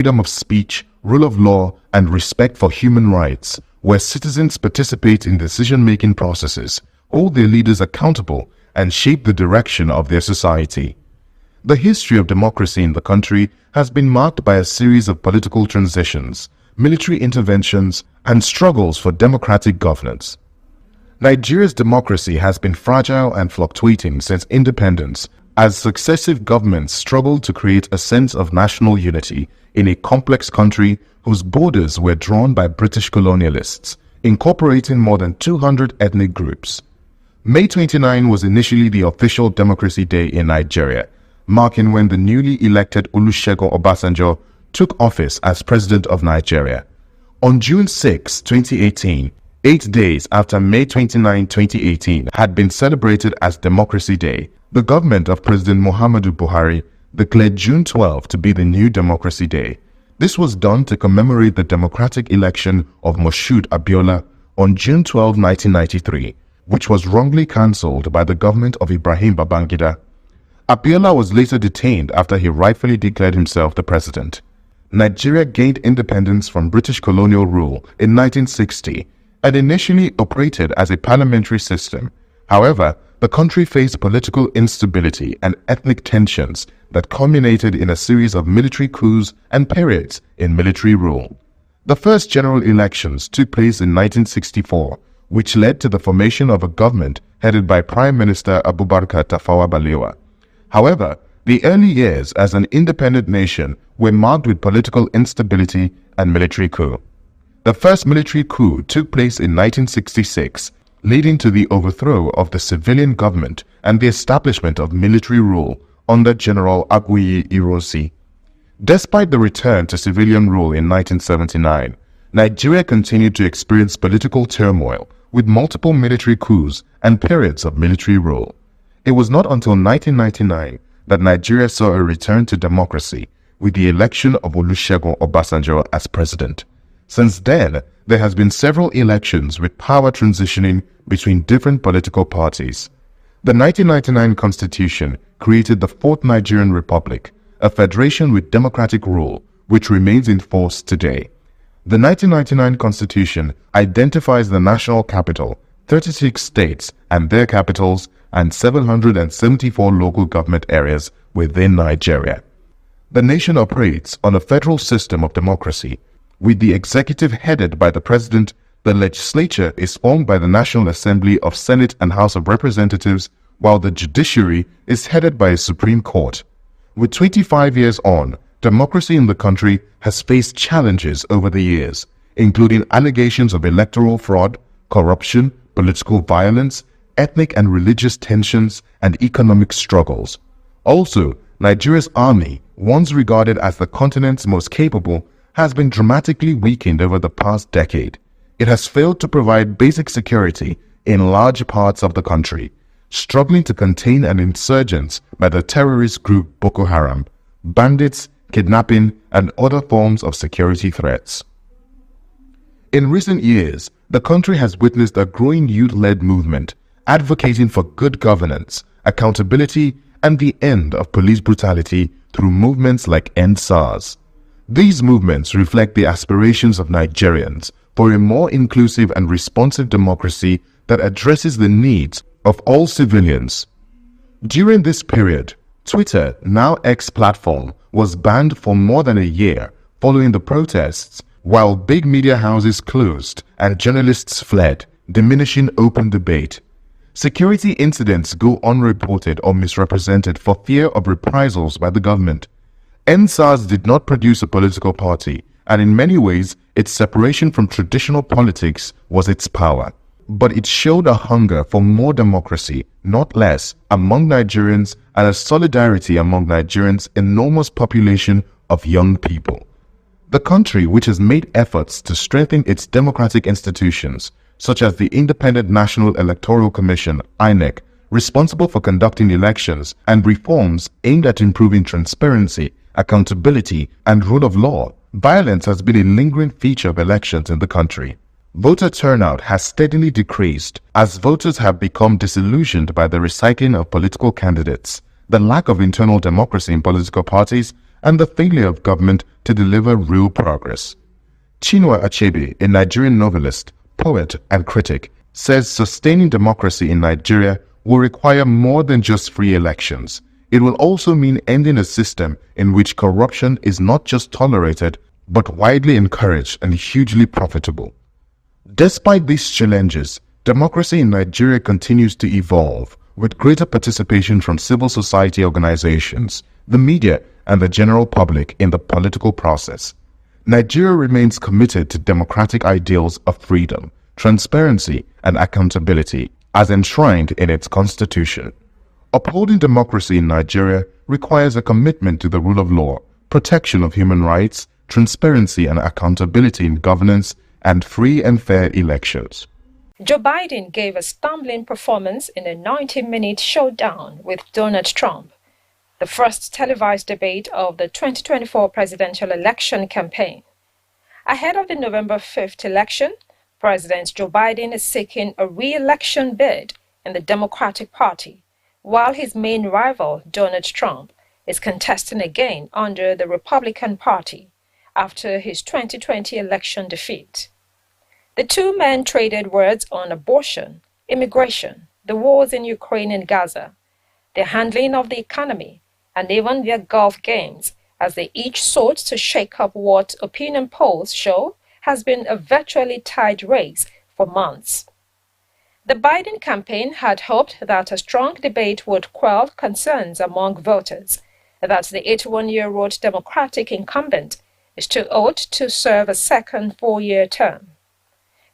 freedom of speech, rule of law, and respect for human rights, where citizens participate in decision-making processes, hold their leaders accountable, and shape the direction of their society. The history of democracy in the country has been marked by a series of political transitions, military interventions, and struggles for democratic governance. Nigeria's democracy has been fragile and fluctuating since independence, as successive governments struggled to create a sense of national unity in a complex country whose borders were drawn by British colonialists, incorporating more than 200 ethnic groups. May 29 was initially the official Democracy Day in Nigeria, marking when the newly elected Olusegun Obasanjo took office as President of Nigeria. On June 6, 2018, 8 days after May 29, 2018 had been celebrated as Democracy Day, the government of President Muhammadu Buhari declared June 12 to be the new Democracy Day. This was done to commemorate the democratic election of Moshood Abiola on June 12, 1993, which was wrongly cancelled by the government of Ibrahim Babangida. Abiola was later detained after he rightfully declared himself the president. Nigeria gained independence from British colonial rule in 1960 and initially operated as a parliamentary system. However, the country faced political instability and ethnic tensions that culminated in a series of military coups and periods in military rule. The first general elections took place in 1964, which led to the formation of a government headed by Prime Minister Abubakar Tafawa Balewa. However, the early years as an independent nation were marked with political instability and military coup. The first military coup took place in 1966, leading to the overthrow of the civilian government and the establishment of military rule under General Aguiyi Ironsi. Despite the return to civilian rule in 1979, Nigeria continued to experience political turmoil with multiple military coups and periods of military rule. It was not until 1999 that Nigeria saw a return to democracy with the election of Olusegun Obasanjo as president. Since then, there has been several elections with power transitioning between different political parties. The 1999 Constitution created the Fourth Nigerian Republic, a federation with democratic rule, which remains in force today. The 1999 Constitution identifies the national capital, 36 states and their capitals, and 774 local government areas within Nigeria. The nation operates on a federal system of democracy, with the executive headed by the president. The legislature is formed by the National Assembly of Senate and House of Representatives, while the judiciary is headed by a Supreme Court. With 25 years on, democracy in the country has faced challenges over the years, including allegations of electoral fraud, corruption, political violence, ethnic and religious tensions, and economic struggles. Also, Nigeria's army, once regarded as the continent's most capable, has been dramatically weakened over the past decade. It has failed to provide basic security in large parts of the country, struggling to contain an insurgence by the terrorist group Boko Haram, bandits, kidnapping, and other forms of security threats. In recent years, the country has witnessed a growing youth-led movement advocating for good governance, accountability, and the end of police brutality through movements like End SARS. These movements reflect the aspirations of Nigerians for a more inclusive and responsive democracy that addresses the needs of all civilians. During this period, Twitter, now X platform, was banned for more than a year following the protests, while big media houses closed and journalists fled, diminishing open debate. Security incidents go unreported or misrepresented for fear of reprisals by the government. End SARS did not produce a political party, and in many ways, its separation from traditional politics was its power. But it showed a hunger for more democracy, not less, among Nigerians, and a solidarity among Nigerians' enormous population of young people. The country, which has made efforts to strengthen its democratic institutions, such as the Independent National Electoral Commission, INEC, responsible for conducting elections, and reforms aimed at improving transparency, accountability, and rule of law, violence has been a lingering feature of elections in the country. Voter turnout has steadily decreased as voters have become disillusioned by the recycling of political candidates, the lack of internal democracy in political parties, and the failure of government to deliver real progress. Chinua Achebe, a Nigerian novelist, poet, and critic, says sustaining democracy in Nigeria will require more than just free elections. It will also mean ending a system in which corruption is not just tolerated, but widely encouraged and hugely profitable. Despite these challenges, democracy in Nigeria continues to evolve, with greater participation from civil society organizations, the media, and the general public in the political process. Nigeria remains committed to democratic ideals of freedom, transparency, and accountability as enshrined in its constitution. Upholding democracy in Nigeria requires a commitment to the rule of law, protection of human rights, transparency and accountability in governance, and free and fair elections. Joe Biden gave a stumbling performance in a 90-minute showdown with Donald Trump, the first televised debate of the 2024 presidential election campaign. Ahead of the November 5th election, President Joe Biden is seeking a re-election bid in the Democratic Party, while his main rival, Donald Trump, is contesting again under the Republican Party after his 2020 election defeat. The two men traded words on abortion, immigration, the wars in Ukraine and Gaza, the handling of the economy, and even their golf games, as they each sought to shake up what opinion polls show has been a virtually tied race for months. The Biden campaign had hoped that a strong debate would quell concerns among voters that the 81-year-old Democratic incumbent is too old to serve a second four-year term.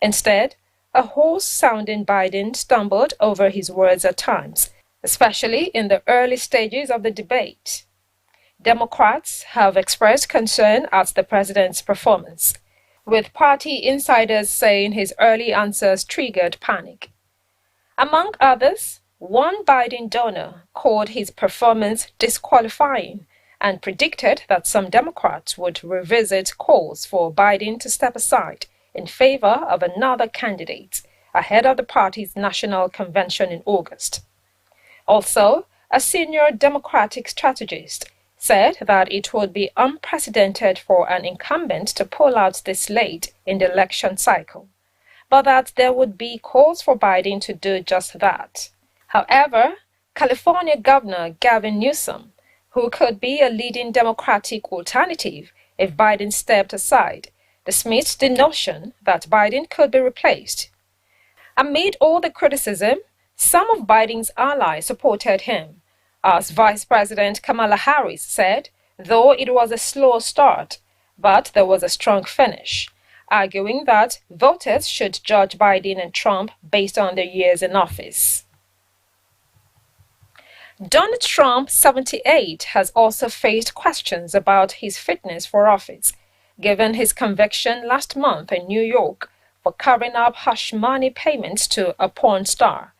Instead, a hoarse-sounding Biden stumbled over his words at times, especially in the early stages of the debate. Democrats have expressed concern at the president's performance, with party insiders saying his early answers triggered panic. Among others, one Biden donor called his performance disqualifying and predicted that some Democrats would revisit calls for Biden to step aside in favor of another candidate ahead of the party's national convention in August. Also, a senior Democratic strategist said that it would be unprecedented for an incumbent to pull out this late in the election cycle, but that there would be calls for Biden to do just that. However, California Governor Gavin Newsom, who could be a leading Democratic alternative if Biden stepped aside, dismissed the notion that Biden could be replaced. Amid all the criticism, some of Biden's allies supported him, as Vice President Kamala Harris said, though it was a slow start, but there was a strong finish, arguing that voters should judge Biden and Trump based on their years in office. Donald Trump, 78, has also faced questions about his fitness for office, given his conviction last month in New York for covering up hush money payments to a porn star,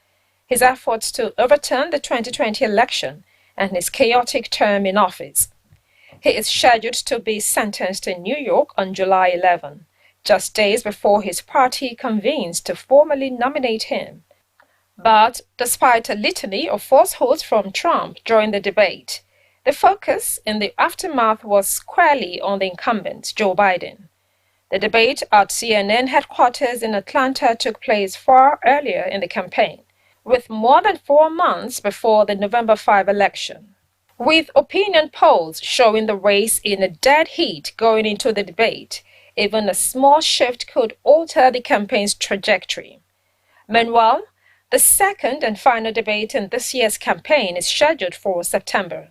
his efforts to overturn the 2020 election, and his chaotic term in office. He is scheduled to be sentenced in New York on July 11, just days before his party convenes to formally nominate him. But despite a litany of falsehoods from Trump during the debate, the focus in the aftermath was squarely on the incumbent, Joe Biden. The debate at CNN headquarters in Atlanta took place far earlier in the campaign, with more than 4 months before the November 5 election. With opinion polls showing the race in a dead heat going into the debate, even a small shift could alter the campaign's trajectory. Meanwhile, the second and final debate in this year's campaign is scheduled for September.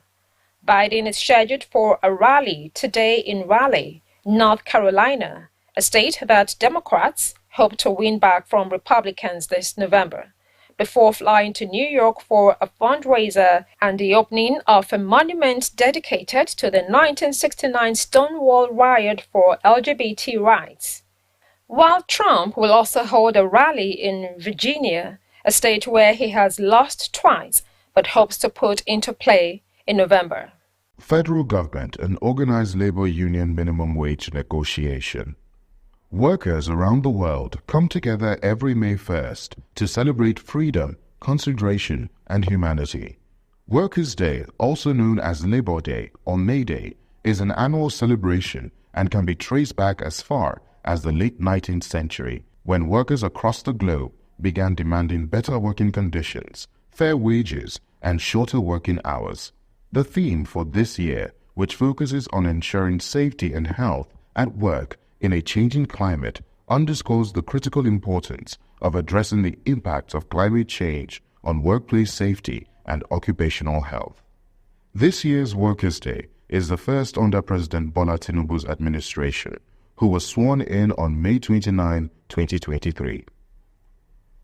Biden is scheduled for a rally today in Raleigh, North Carolina, a state that Democrats hope to win back from Republicans this November, before flying to New York for a fundraiser and the opening of a monument dedicated to the 1969 Stonewall riot for LGBT rights. While Trump will also hold a rally in Virginia, a state where he has lost twice but hopes to put into play in November. Federal government and organized labor union minimum wage negotiation. Workers around the world come together every May 1st to celebrate freedom, consideration, and humanity. Workers' Day, also known as Labor Day or May Day, is an annual celebration and can be traced back as far as the late 19th century, when workers across the globe began demanding better working conditions, fair wages, and shorter working hours. The theme for this year, which focuses on ensuring safety and health at work in a changing climate, underscores the critical importance of addressing the impacts of climate change on workplace safety and occupational health. This year's Workers' Day is the first under President Bola Tinubu's administration, who was sworn in on May 29, 2023.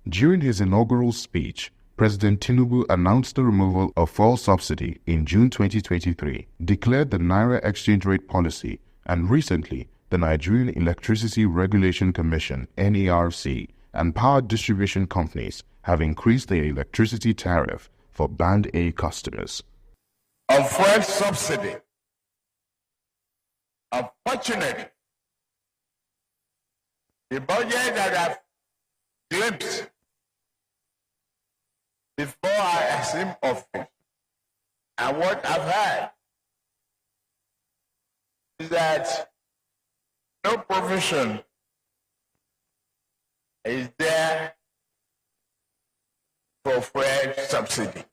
During his inaugural speech, President Tinubu announced the removal of fuel subsidy in June 2023, declared the Naira exchange rate policy, and recently, the Nigerian Electricity Regulation Commission (NERC) and power distribution companies have increased their electricity tariff for Band A customers. Of fuel subsidy, unfortunately, the budget that I've glimpsed before I assumed office and what I've heard is that no provision is there for fuel subsidy.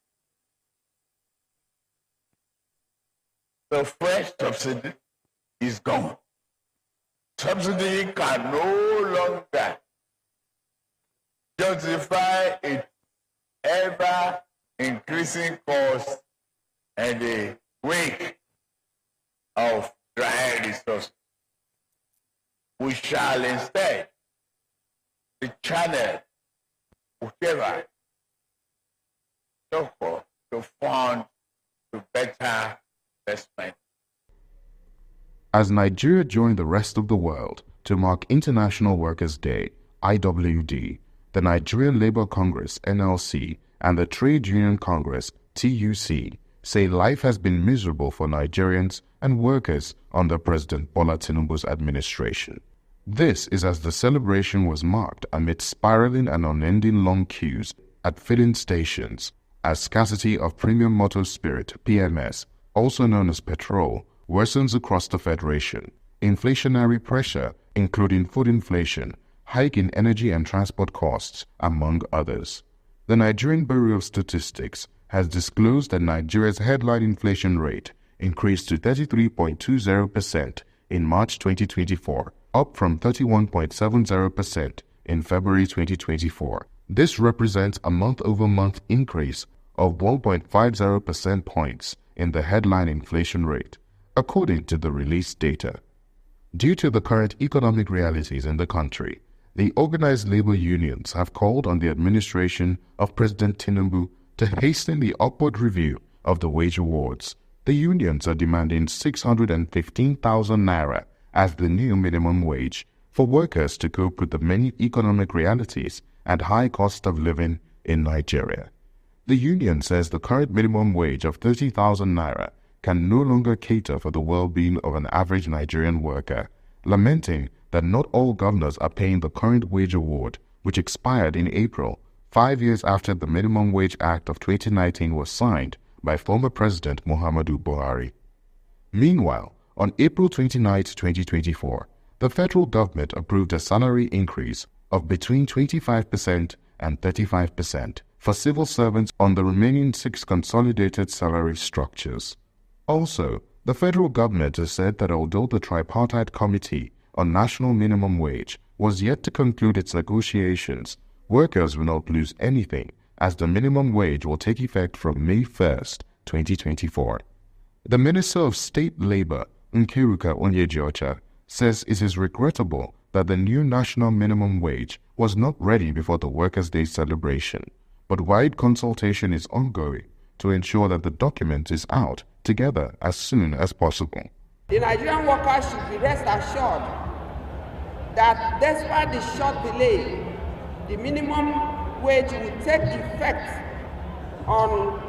The fuel subsidy is gone. Subsidy can no longer justify its ever increasing cost and the wake of dry resources. We shall instead channel whatever so for to fund to better investment. As Nigeria joined the rest of the world to mark International Workers' Day, IWD, the Nigerian Labour Congress (NLC) and the Trade Union Congress (TUC) say life has been miserable for Nigerians and workers under President Bola Tinubu's administration. This is as the celebration was marked amid spiraling and unending long queues at filling stations, as scarcity of premium motor spirit (PMS), also known as petrol, worsens across the Federation. Inflationary pressure, including food inflation, hike in energy and transport costs, among others. The Nigerian Bureau of Statistics has disclosed that Nigeria's headline inflation rate increased to 33.20% in March 2024, up from 31.70% in February 2024. This represents a month-over-month increase of 1.50 percentage points in the headline inflation rate, according to the released data. Due to the current economic realities in the country, the organized labor unions have called on the administration of President Tinubu to hasten the upward review of the wage awards. The unions are demanding 615,000 naira as the new minimum wage for workers to cope with the many economic realities and high cost of living in Nigeria. The union says the current minimum wage of 30,000 naira can no longer cater for the well-being of an average Nigerian worker, lamenting that not all governors are paying the current wage award, which expired in April, 5 years after the Minimum Wage Act of 2019 was signed by former President Muhammadu Buhari. Meanwhile, on April 29, 2024, the federal government approved a salary increase of between 25% and 35% for civil servants on the remaining 6 consolidated salary structures. Also, the federal government has said that although the Tripartite Committee on National Minimum Wage was yet to conclude its negotiations, workers will not lose anything as the minimum wage will take effect from May 1, 2024. The Minister of State Labor, Nkiruka Onyejiocha, says it is regrettable that the new national minimum wage was not ready before the Workers' Day celebration, but wide consultation is ongoing to ensure that the document is out together as soon as possible. The Nigerian workers should be rest assured that despite the short delay, the minimum wage will take effect on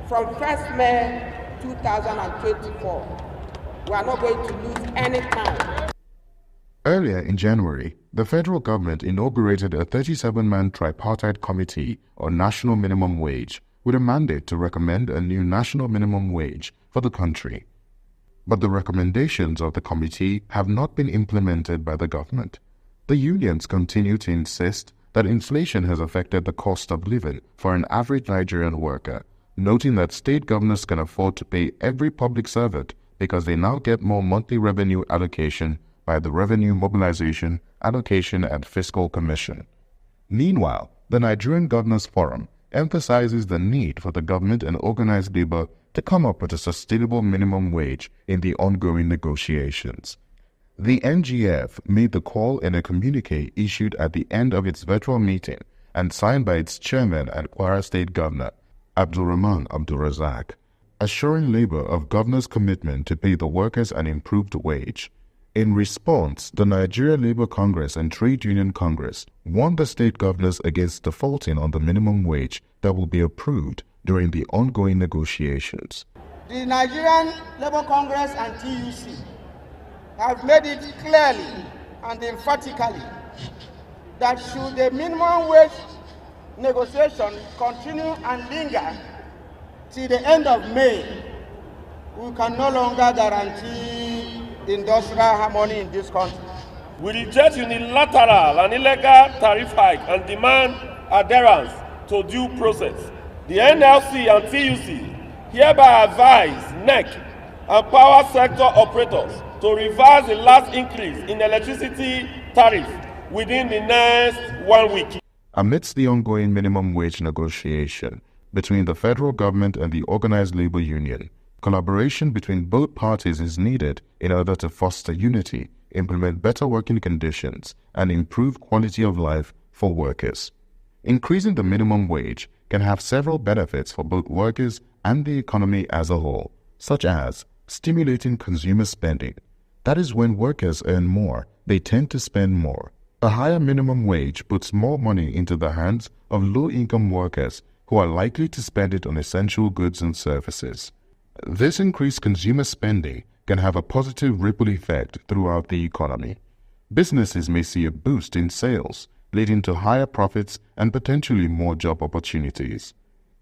from 1st May 2024. We are not going to lose any time. Earlier in January, the federal government inaugurated a 37-man tripartite committee on national minimum wage, with a mandate to recommend a new national minimum wage for the country. But the recommendations of the committee have not been implemented by the government. The unions continue to insist that inflation has affected the cost of living for an average Nigerian worker, noting that state governors can afford to pay every public servant because they now get more monthly revenue allocation by the Revenue Mobilization, Allocation and Fiscal Commission. Meanwhile, the Nigerian Governors Forum emphasizes the need for the government and organized labor to come up with a sustainable minimum wage in the ongoing negotiations. The NGF made the call in a communique issued at the end of its virtual meeting and signed by its chairman and Kwara State Governor, Abdulrahman Abdulrazak, assuring labor of governor's commitment to pay the workers an improved wage. In response, the Nigeria Labour Congress and Trade Union Congress warned the state governors against defaulting on the minimum wage that will be approved during the ongoing negotiations. The Nigerian Labour Congress and TUC have made it clearly and emphatically that should the minimum wage negotiation continue and linger till the end of May, we can no longer guarantee industrial harmony in this country. We reject unilateral and illegal tariff hike and demand adherence to due process. The NLC and TUC hereby advise NEC and power sector operators to reverse the last increase in electricity tariff within the next 1 week. Amidst the ongoing minimum wage negotiation between the federal government and the organized labor union, collaboration between both parties is needed in order to foster unity, implement better working conditions, and improve quality of life for workers. Increasing the minimum wage can have several benefits for both workers and the economy as a whole, such as stimulating consumer spending. That is, when workers earn more, they tend to spend more. A higher minimum wage puts more money into the hands of low-income workers who are likely to spend it on essential goods and services. This increased consumer spending can have a positive ripple effect throughout the economy. Businesses may see a boost in sales, leading to higher profits and potentially more job opportunities.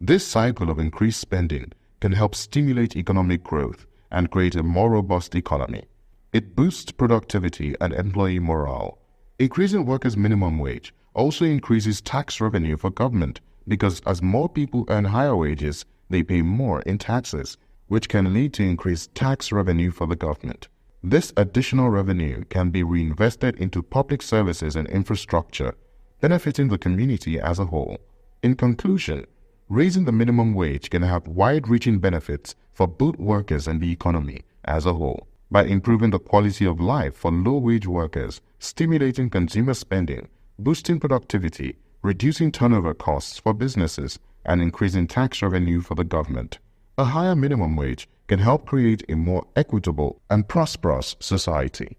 This cycle of increased spending can help stimulate economic growth and create a more robust economy. It boosts productivity and employee morale. Increasing workers' minimum wage also increases tax revenue for government because as more people earn higher wages, they pay more in taxes, which can lead to increased tax revenue for the government. This additional revenue can be reinvested into public services and infrastructure, benefiting the community as a whole. In conclusion, raising the minimum wage can have wide-reaching benefits for both workers and the economy as a whole, by improving the quality of life for low-wage workers, stimulating consumer spending, boosting productivity, reducing turnover costs for businesses, and increasing tax revenue for the government. A higher minimum wage can help create a more equitable and prosperous society.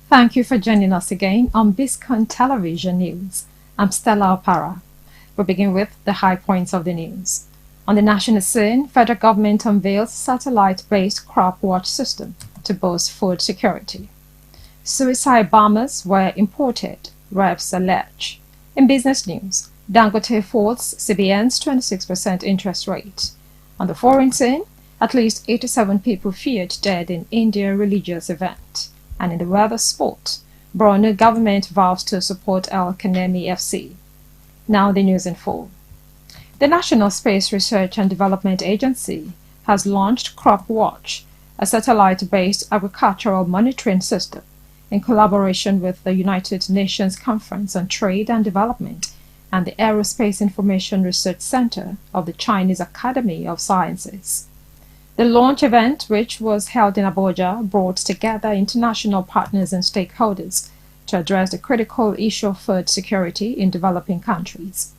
Thank you for joining us again on Biscon Television News. I'm Stella Opara. We begin with the high points of the news. On the national scene, federal government unveils satellite-based crop watch system to boost food security. Suicide bombers were imported, reps allege. In business news, Dangote faults CBN's 26% interest rate. On the foreign scene, at least 87 people feared dead in India religious event. And in the weather sport, Borno government vows to support Al Kanemi FC. Now the news in full. The National Space Research and Development Agency has launched Crop Watch, a satellite-based agricultural monitoring system, in collaboration with the United Nations Conference on Trade and Development and the Aerospace Information Research Center of the Chinese Academy of Sciences. The launch event, which was held in Abuja, brought together international partners and stakeholders to address the critical issue of food security in developing countries.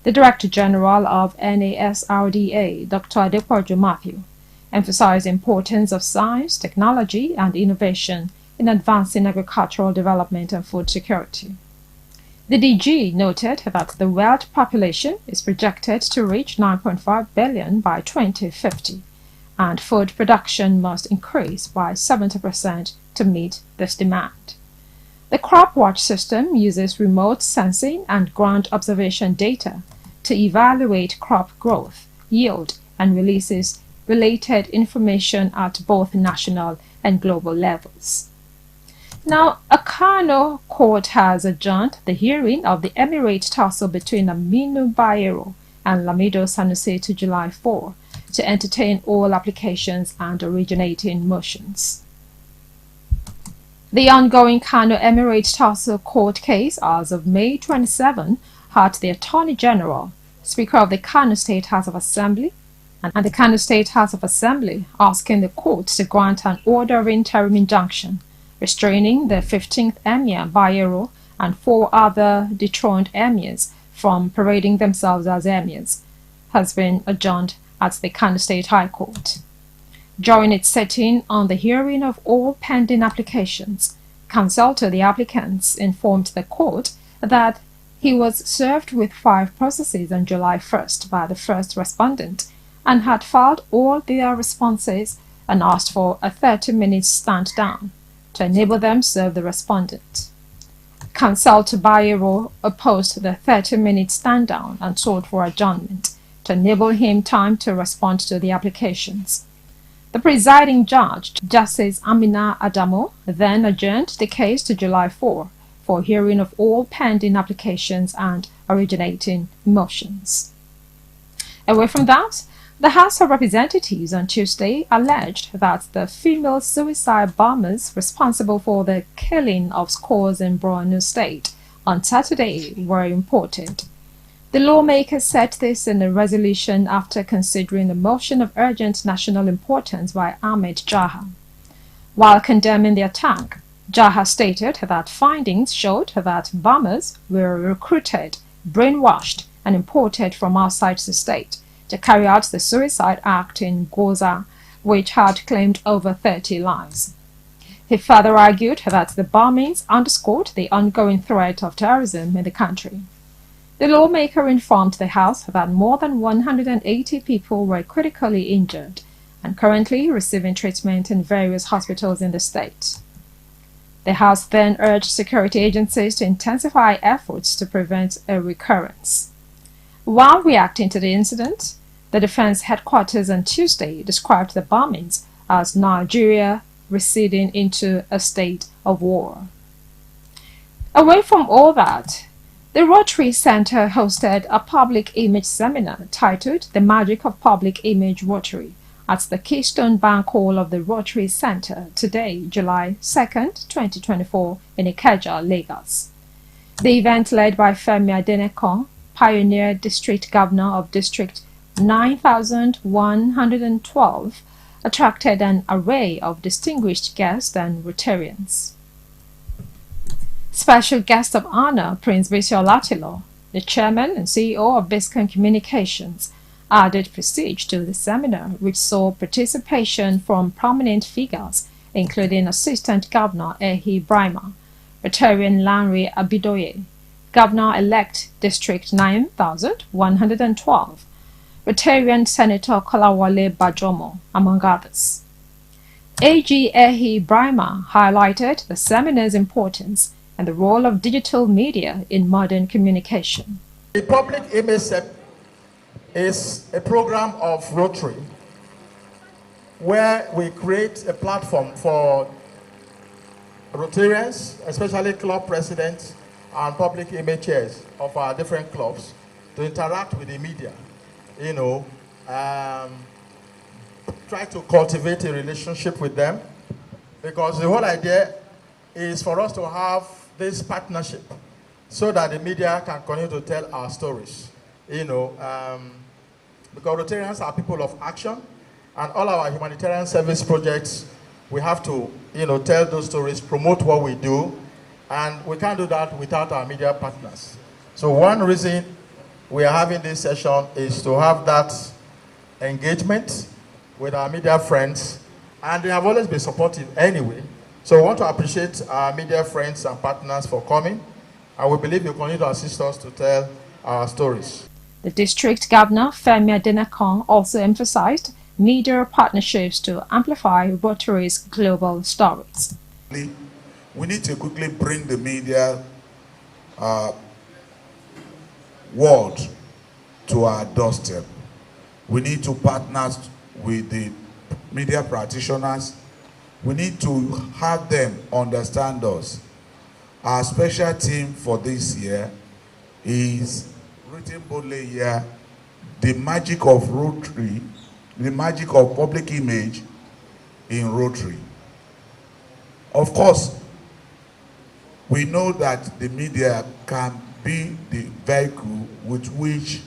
The Director General of NASRDA, Dr. Adepoju Matthew, emphasized the importance of science, technology, and innovation in advancing agricultural development and food security. The DG noted that the world population is projected to reach 9.5 billion by 2050. And food production must increase by 70% to meet this demand. The Crop Watch system uses remote sensing and ground observation data to evaluate crop growth, yield, and releases related information at both national and global levels. Now, a Kano court has adjourned the hearing of the Emirate tussle between Aminu Bayero and Lamido Sanusi to July 4. To entertain all applications and originating motions. The ongoing Kano Emirate tussle court case as of May 27 had the Attorney General, Speaker of the Kano State House of Assembly, and the Kano State House of Assembly asking the court to grant an order of interim injunction restraining the 15th Emir Bayero and 4 other dethroned emirs from parading themselves as emirs, has been adjourned at the Kano State High Court. During its sitting on the hearing of all pending applications, counsel to the applicants informed the court that he was served with 5 processes on July 1st by the first respondent and had filed all their responses and asked for a 30-minute stand down to enable them serve the respondent. Counsel to Bayero opposed the 30-minute stand down and sought for adjournment to enable him time to respond to the applications. The presiding judge, Justice Amina Adamo, then adjourned the case to July 4 for hearing of all pending applications and originating motions. Away from that, the House of Representatives on Tuesday alleged that the female suicide bombers responsible for the killing of scores in Borno State on Saturday were imported. The lawmakers said this in a resolution after considering a motion of urgent national importance by Ahmed Jaha. While condemning the attack, Jaha stated that findings showed that bombers were recruited, brainwashed, and imported from outside the state to carry out the suicide act in Goza, which had claimed over 30 lives. He further argued that the bombings underscored the ongoing threat of terrorism in the country. The lawmaker informed the House that more than 180 people were critically injured and currently receiving treatment in various hospitals in the state. The House then urged security agencies to intensify efforts to prevent a recurrence. While reacting to the incident, the Defense Headquarters on Tuesday described the bombings as Nigeria receding into a state of war. Away from all that, the Rotary Center hosted a public image seminar titled The Magic of Public Image Rotary at the Keystone Bank Hall of the Rotary Center today, July 2nd, 2024, in Ikeja, Lagos. The event, led by Femi Adenekon, Pioneer District Governor of District 9112, attracted an array of distinguished guests and Rotarians. Special guest of honor, Prince Bisi Olatilo, the chairman and CEO of Biscon Communications, added prestige to the seminar, which saw participation from prominent figures including Assistant Governor Ehi Brima, Rotarian Lanre Abidoye, Governor-elect District 9112, Rotarian Senator Kolawole Bajomo, among others. AG Ehi Brima highlighted the seminar's importance and the role of digital media in modern communication. The Public Image is a program of Rotary where we create a platform for Rotarians, especially club presidents and public image chairs of our different clubs, to interact with the media, try to cultivate a relationship with them, because the whole idea is for us to have this partnership so that the media can continue to tell our stories, because Rotarians are people of action, and all our humanitarian service projects, we have to, tell those stories, promote what we do, and we can't do that without our media partners. So one reason we are having this session is to have that engagement with our media friends, and they have always been supportive anyway. So we want to appreciate our media friends and partners for coming, and we believe you continue to assist us to tell our stories. The district governor, Femi Adenakon, also emphasized media partnerships to amplify Rotary's global stories. We need to quickly bring the media world to our doorstep. We need to partner with the media practitioners. We need to have them understand us. Our special theme for this year is written boldly here, the magic of Rotary, the magic of public image in Rotary. Of course, we know that the media can be the vehicle with which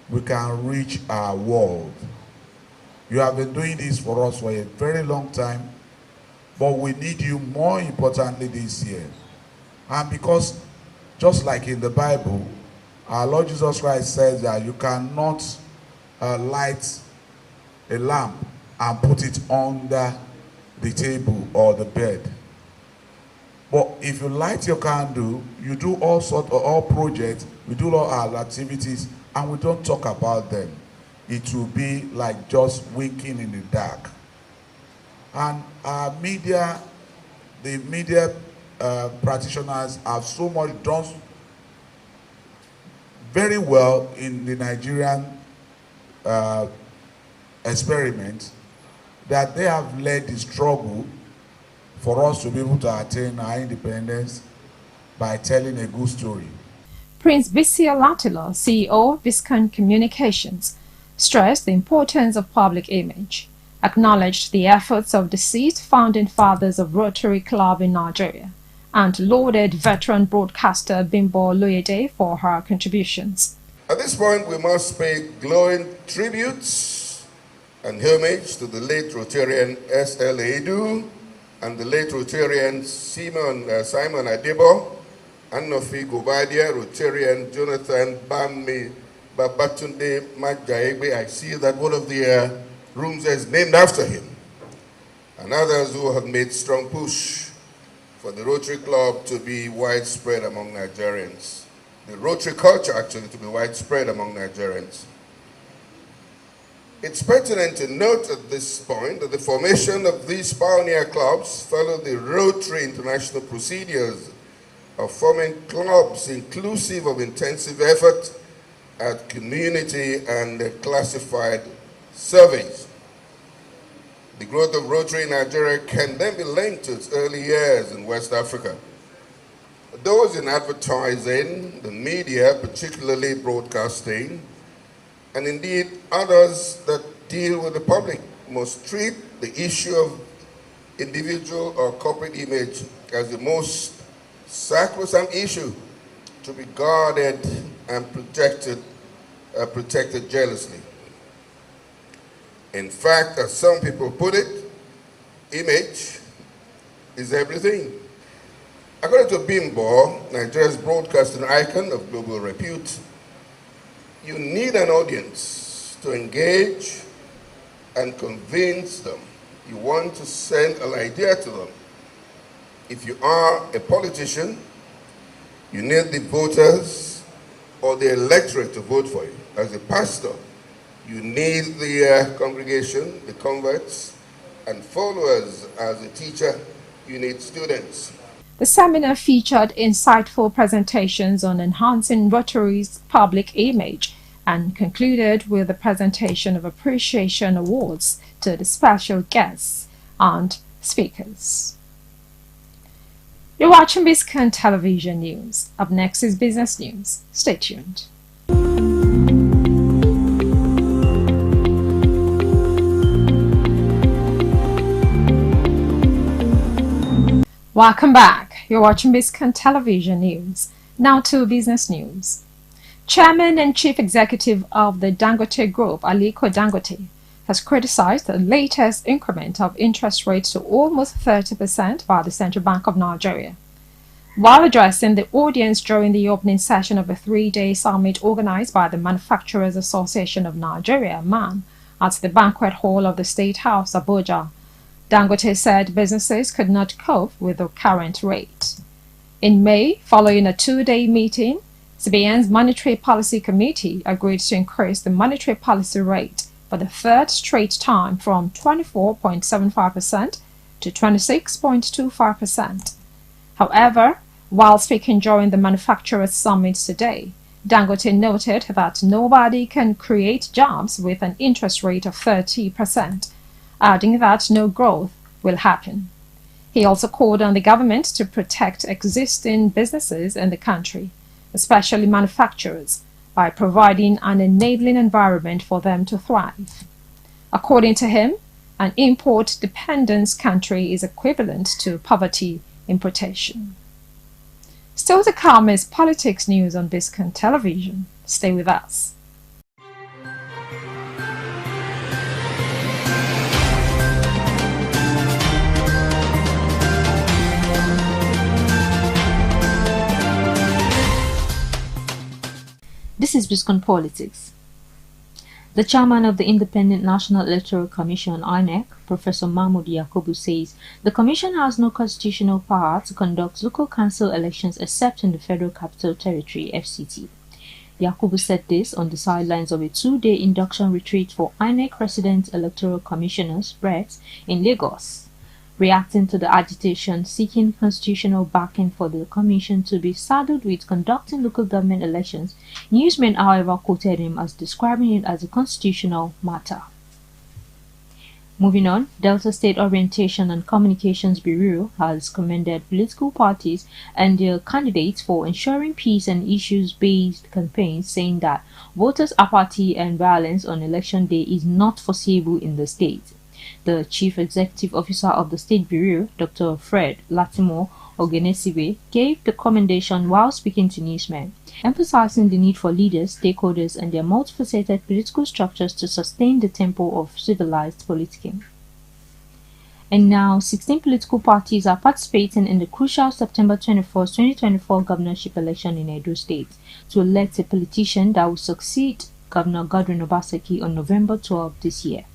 we can reach our world. You have been doing this for us for a very long time, but we need you more importantly this year. And because, just like in the Bible, our Lord Jesus Christ says that you cannot light a lamp and put it under the table or the bed. But if you light your candle, you do all projects, we do all our activities, and we don't talk about them. It will be like just winking in the dark. And our media, the media practitioners have so much done very well in the Nigerian experiment that they have led the struggle for us to be able to attain our independence by telling a good story. Prince Bisi Olatilo, CEO, Biscon Communications, stressed the importance of public image, acknowledged the efforts of deceased founding fathers of Rotary Club in Nigeria, and lauded veteran broadcaster Bimbo Loyede for her contributions. At this point, we must pay glowing tributes and homage to the late Rotarian S.L. Edu and the late Rotarian Simon Adebo, Anofi Gobadia, Rotarian Jonathan Bami Babatunde Majaegbe. I see that one of the rooms is named after him, and others who have made strong push for the Rotary Club to be widespread among Nigerians. The Rotary culture actually to be widespread among Nigerians. It's pertinent to note at this point that the formation of these pioneer clubs followed the Rotary international procedures of forming clubs inclusive of intensive effort at community and classified surveys. The growth of Rotary in Nigeria can then be linked to its early years in West Africa. Those in advertising, the media, particularly broadcasting, and indeed others that deal with the public must treat the issue of individual or corporate image as the most sacrosanct issue to be guarded and protected jealously. In fact, as some people put it, image is everything. According to Bimbo, Nigeria's broadcasting icon of global repute, you need an audience to engage and convince them You want to send an idea to them. If you are a politician, you need the voters or the electorate to vote for you. As a pastor, you need the congregation, the converts, and followers. As a teacher, you need students. The seminar featured insightful presentations on enhancing Rotary's public image and concluded with the presentation of appreciation awards to the special guests and speakers. You're watching Biscon Television News. Up next is Business News. Stay tuned. Welcome back. You're watching Biscon Television News. Now to business news. Chairman and Chief Executive of the Dangote Group, Aliko Dangote, has criticized the latest increment of interest rates to almost 30% by the Central Bank of Nigeria. While addressing the audience during the opening session of a three-day summit organized by the Manufacturers Association of Nigeria, MAN, at the banquet hall of the State House, Abuja, Dangote said businesses could not cope with the current rate. In May, following a two-day meeting, CBN's Monetary Policy Committee agreed to increase the monetary policy rate for the third straight time from 24.75% to 26.25%. However, while speaking during the Manufacturers Summit today, Dangote noted that nobody can create jobs with an interest rate of 30%, adding that no growth will happen. He also called on the government to protect existing businesses in the country, especially manufacturers, by providing an enabling environment for them to thrive. According to him, an import-dependent country is equivalent to poverty importation. Still to come is politics news on Biscon Television. Stay with us. This is Biscon Politics. The chairman of the Independent National Electoral Commission, INEC, Professor Mahmoud Yakubu, says the commission has no constitutional power to conduct local council elections except in the Federal Capital Territory, FCT. Yakubu said this on the sidelines of a two-day induction retreat for INEC resident electoral commissioners, RECs, in Lagos. Reacting to the agitation seeking constitutional backing for the commission to be saddled with conducting local government elections, newsmen, however, quoted him as describing it as a constitutional matter. Moving on, Delta State Orientation and Communications Bureau has commended political parties and their candidates for ensuring peace and issues-based campaigns, saying that voters' apathy and violence on election day is not foreseeable in the state. The Chief Executive Officer of the State Bureau, Dr. Fred Latimo Ogenesibe, gave the commendation while speaking to newsmen, emphasizing the need for leaders, stakeholders, and their multifaceted political structures to sustain the tempo of civilized politicking. And now, 16 political parties are participating in the crucial September 21, 2024 governorship election in Edo State to elect a politician that will succeed Governor Godwin Obaseki on November 12 this year.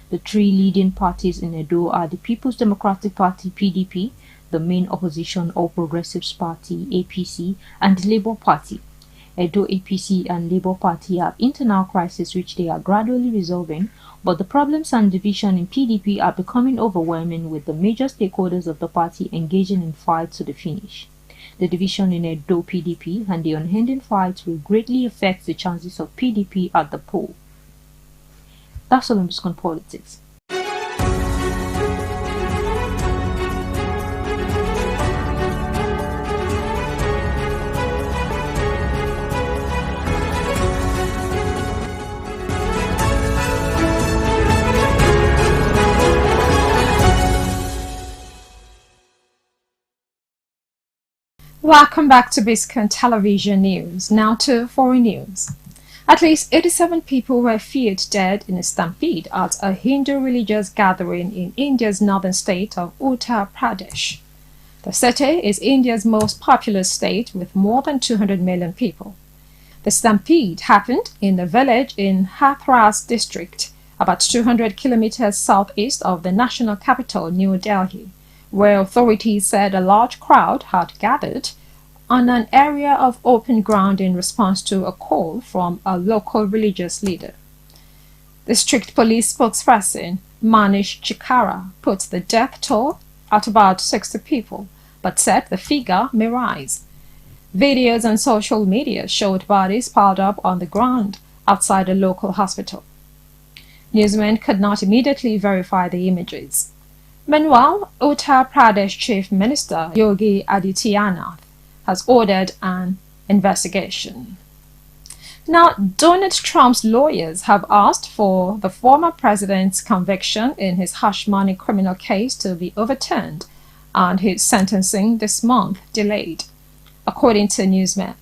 The three leading parties in Edo are the People's Democratic Party (PDP), the main opposition All Progressives Party (APC), and the Labour Party. Edo APC and Labour Party have internal crises which they are gradually resolving, but the problems and division in PDP are becoming overwhelming, with the major stakeholders of the party engaging in fight to the finish. The division in Edo PDP and the unending fight will greatly affect the chances of PDP at the poll. That's all on Biscon Politics. Welcome back to Biscon Television News. Now to foreign news. At least 87 people were feared dead in a stampede at a Hindu religious gathering in India's northern state of Uttar Pradesh. The city is India's most populous state with more than 200 million people. The stampede happened in a village in Hathras district about 200 kilometers southeast of the national capital, New Delhi, where authorities said a large crowd had gathered on an area of open ground in response to a call from a local religious leader. District Police spokesperson Manish Chikara put the death toll at about 60 people, but said the figure may rise. Videos on social media showed bodies piled up on the ground outside a local hospital. Newsmen could not immediately verify the images. Meanwhile, Uttar Pradesh Chief Minister Yogi Adityanath has ordered an investigation. Now, Donald Trump's lawyers have asked for the former president's conviction in his hush money criminal case to be overturned and his sentencing this month delayed, according to newsmen.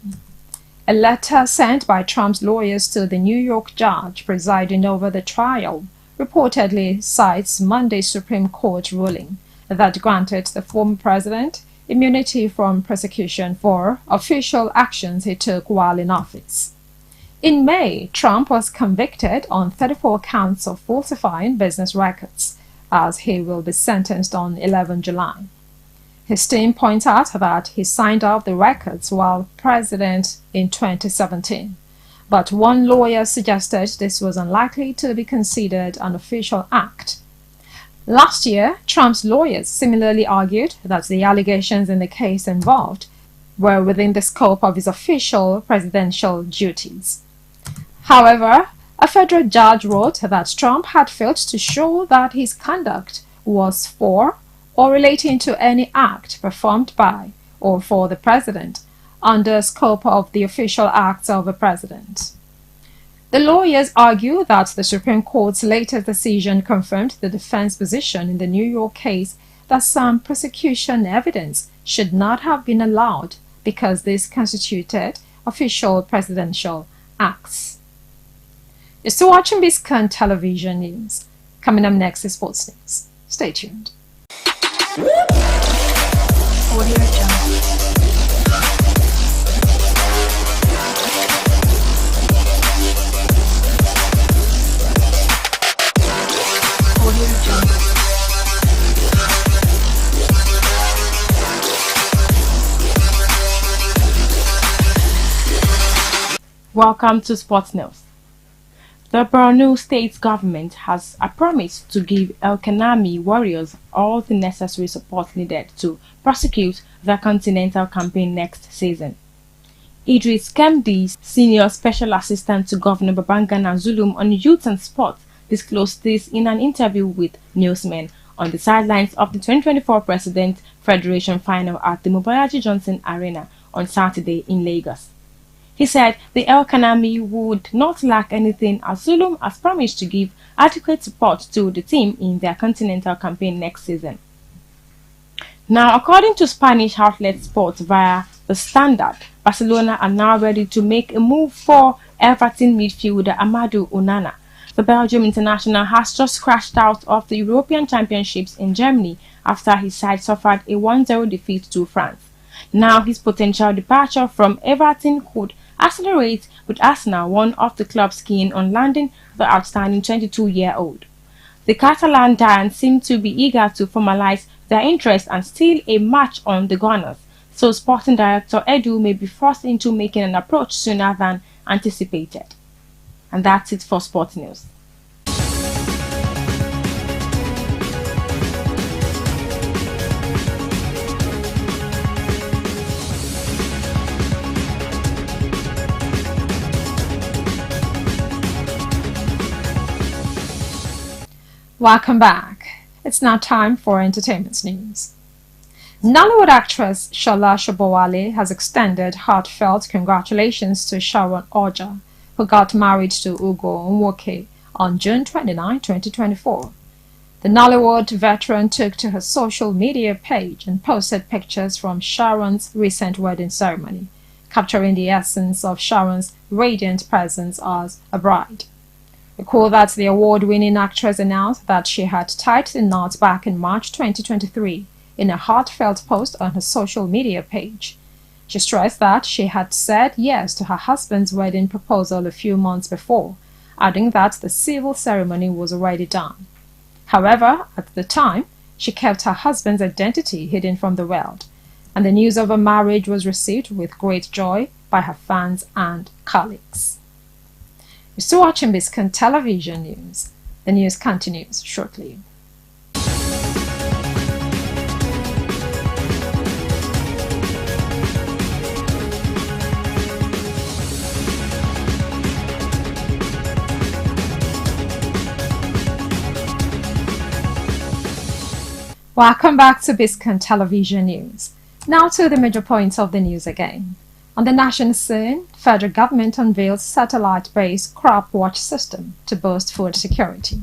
A letter sent by Trump's lawyers to the New York judge presiding over the trial reportedly cites Monday's Supreme Court ruling that granted the former president immunity from prosecution for official actions he took while in office. In May, Trump was convicted on 34 counts of falsifying business records, as he will be sentenced on 11 July. His team points out that he signed off the records while president in 2017, but one lawyer suggested this was unlikely to be considered an official act. Last year, Trump's lawyers similarly argued that the allegations in the case involved were within the scope of his official presidential duties. However, a federal judge wrote that Trump had failed to show that his conduct was for or relating to any act performed by or for the president under scope of the official acts of a president. The lawyers argue that the Supreme Court's latest decision confirmed the defense position in the New York case that some prosecution evidence should not have been allowed because this constituted official presidential acts. You're still watching Biscon Television News. Coming up next is Sports News. Stay tuned. Audio Jungle. Welcome to Sports News. The Borno State government has a promise to give El Kanami warriors all the necessary support needed to prosecute the Continental campaign next season. Idris Kemdi, Senior Special Assistant to Governor Babangana Zulum on Youth and Sport, disclosed this in an interview with newsmen on the sidelines of the 2024 President Federation Final at the Mobolaji Johnson Arena on Saturday in Lagos. He said the El Kanami would not lack anything as Zulum has promised to give adequate support to the team in their Continental campaign next season. Now, according to Spanish outlet Sport via The Standard, Barcelona are now ready to make a move for Everton midfielder Amadou Onana. The Belgium international has just crashed out of the European Championships in Germany after his side suffered a 1-0 defeat to France. Now his potential departure from Everton could accelerate, with Arsenal one of the clubs keen on landing the outstanding 22-year-old. The Catalan Giants seem to be eager to formalize their interest and steal a match on the Gunners, so sporting director Edu may be forced into making an approach sooner than anticipated. And that's it for Sports News. Welcome back. It's now time for entertainment news. Nollywood actress Shola Sobowale has extended heartfelt congratulations to Sharon Oja, who got married to Ugo Nwoke on June 29, 2024. The Nollywood veteran took to her social media page and posted pictures from Sharon's recent wedding ceremony, capturing the essence of Sharon's radiant presence as a bride. Recall that the award-winning actress announced that she had tied the knot back in March 2023 in a heartfelt post on her social media page. She stressed that she had said yes to her husband's wedding proposal a few months before adding that the civil ceremony was already done. However, at the time, she kept her husband's identity hidden from the world, and the news of her marriage was received with great joy by her fans and colleagues. You're still watching Biscon Television News. The news continues shortly. Welcome back to Biscon Television News. Now to the major points of the news again. On the national scene, federal government unveils satellite-based crop watch system to boost food security.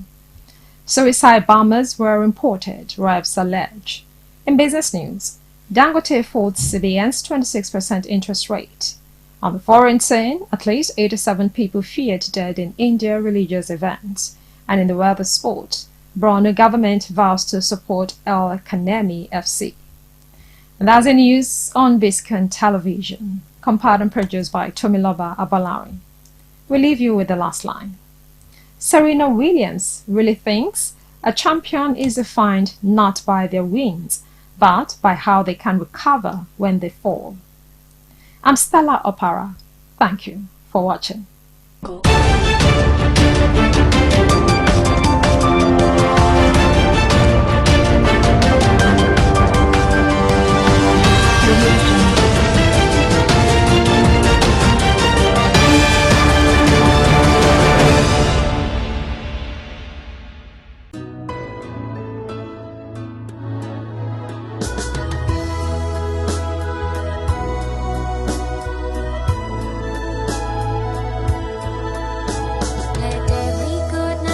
Suicide bombers were imported, reps allege. In business news, Dangote folds CBN's 26% interest rate. On the foreign scene, at least 87 people feared dead in India religious events. And in the world of sport, Borno government vows to support El Kanemi FC. And that's the news on Biscon Television, compiled and produced by Tomiloba Abalari. We leave you with the last line. Serena Williams really thinks a champion is defined not by their wins, but by how they can recover when they fall. I'm Stella Opara. Thank you for watching. Let every good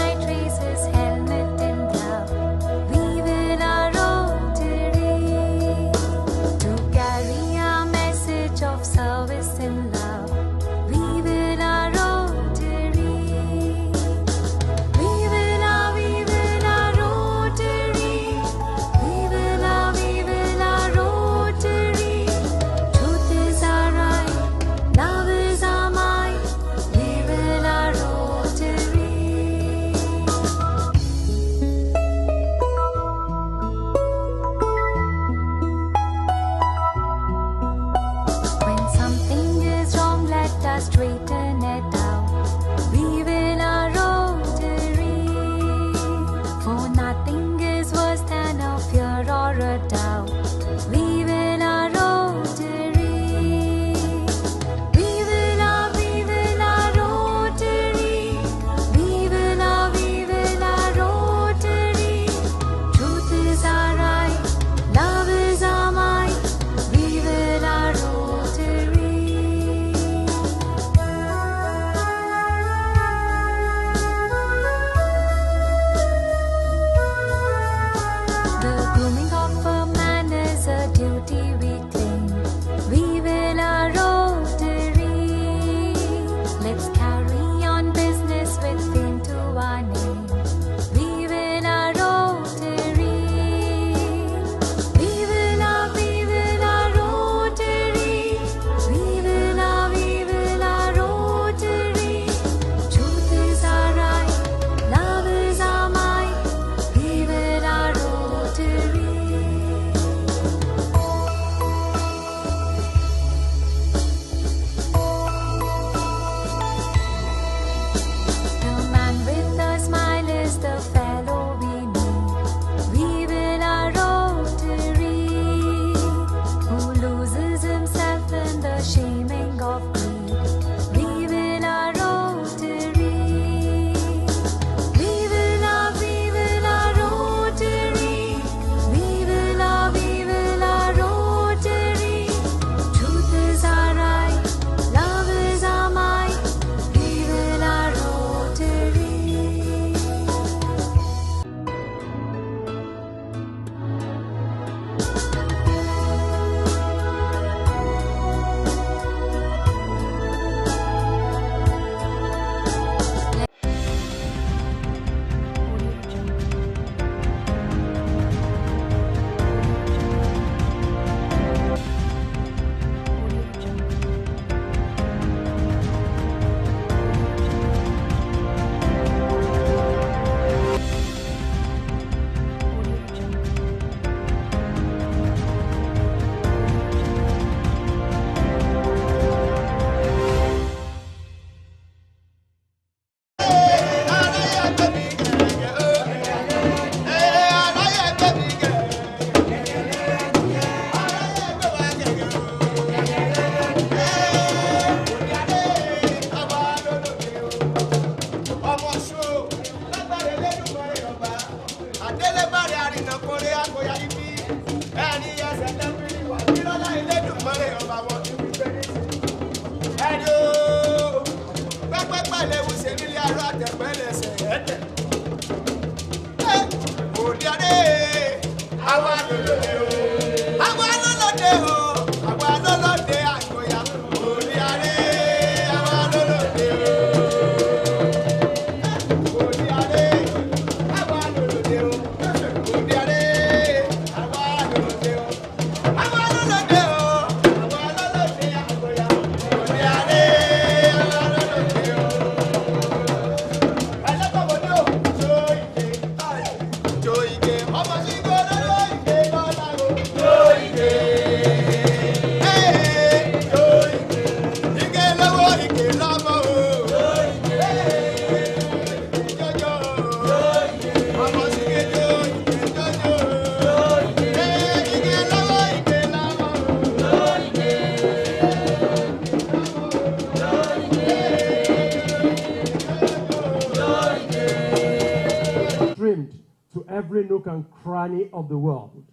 To every nook and cranny of the world.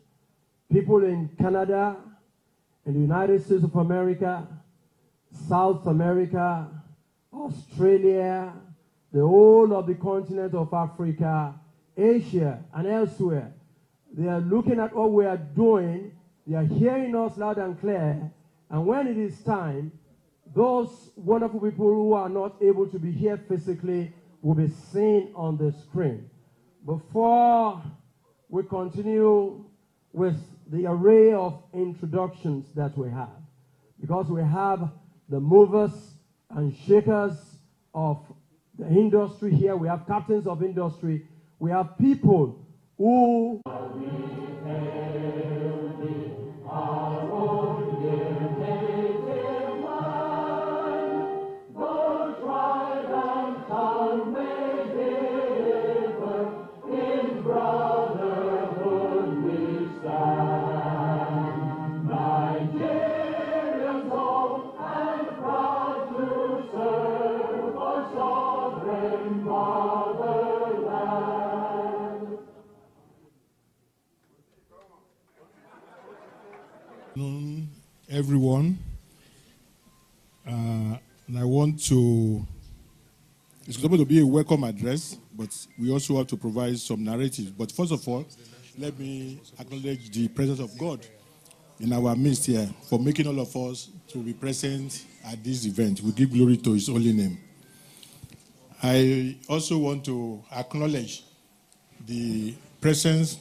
People in Canada, in the United States of America, South America, Australia, the whole of the continent of Africa, Asia, and elsewhere. They are looking at what we are doing. They are hearing us loud and clear. And when it is time, those wonderful people who are not able to be here physically will be seen on the screen. Before we continue with the array of introductions that we have, because we have the movers and shakers of the industry here, we have captains of industry, we have people who everyone. And I want to, it's going to be a welcome address, but we also have to provide some narratives. But first of all, let me acknowledge the presence of God in our midst here for making all of us to be present at this event. We give glory to his holy name. I also want to acknowledge the presence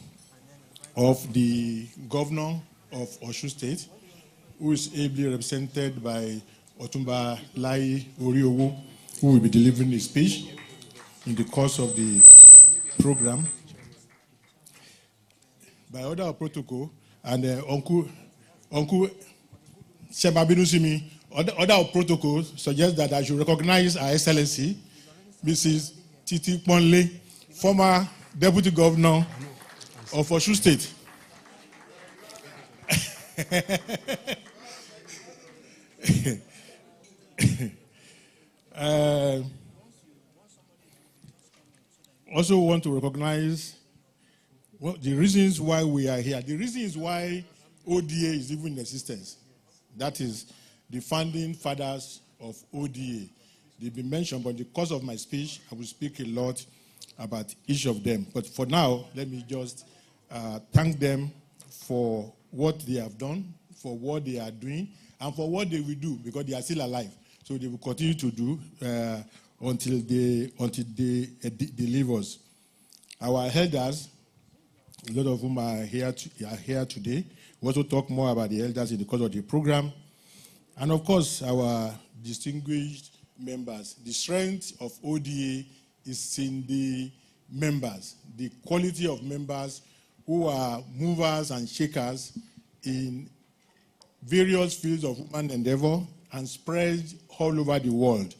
of the governor of Osun State, who is ably represented by Otumba Lai Oriowo, who will be delivering a speech in the course of the program. By order of protocol, and Uncle Shebabinusimi, order of protocol suggests that I should recognize Her Excellency, Mrs. Titi Ponle, former Deputy Governor of Osun State. Also want to recognize the reasons why we are here. The reason is why ODA is even in existence. That is the founding fathers of ODA. They've been mentioned, but in the course of my speech, I will speak a lot about each of them. But for now, let me just thank them for what they have done, for what they are doing, and for what they will do, because they are still alive. So they will continue to do until they leave us. Our elders, a lot of whom are here today, we also talk more about the elders in the course of the program. And of course, our distinguished members. The strength of ODA is in the members, the quality of members who are movers and shakers in various fields of human endeavor and spread all over the world.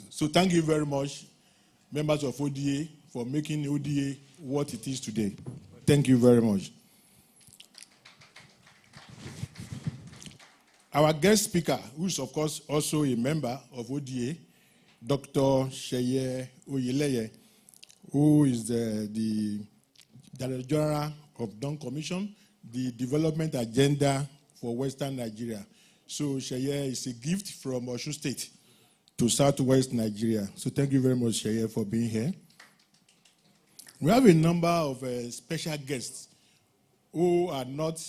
So thank you very much, members of ODA, for making ODA what it is today. Thank you very much. Our guest speaker, who is of course also a member of ODA, Dr. Sheye Oyeleye, who is the Director General of Dawn Commission, the Development Agenda for Western Nigeria. So Sheye is a gift from Osun State to Southwest Nigeria. So thank you very much, Sheye, for being here. We have a number of special guests who are not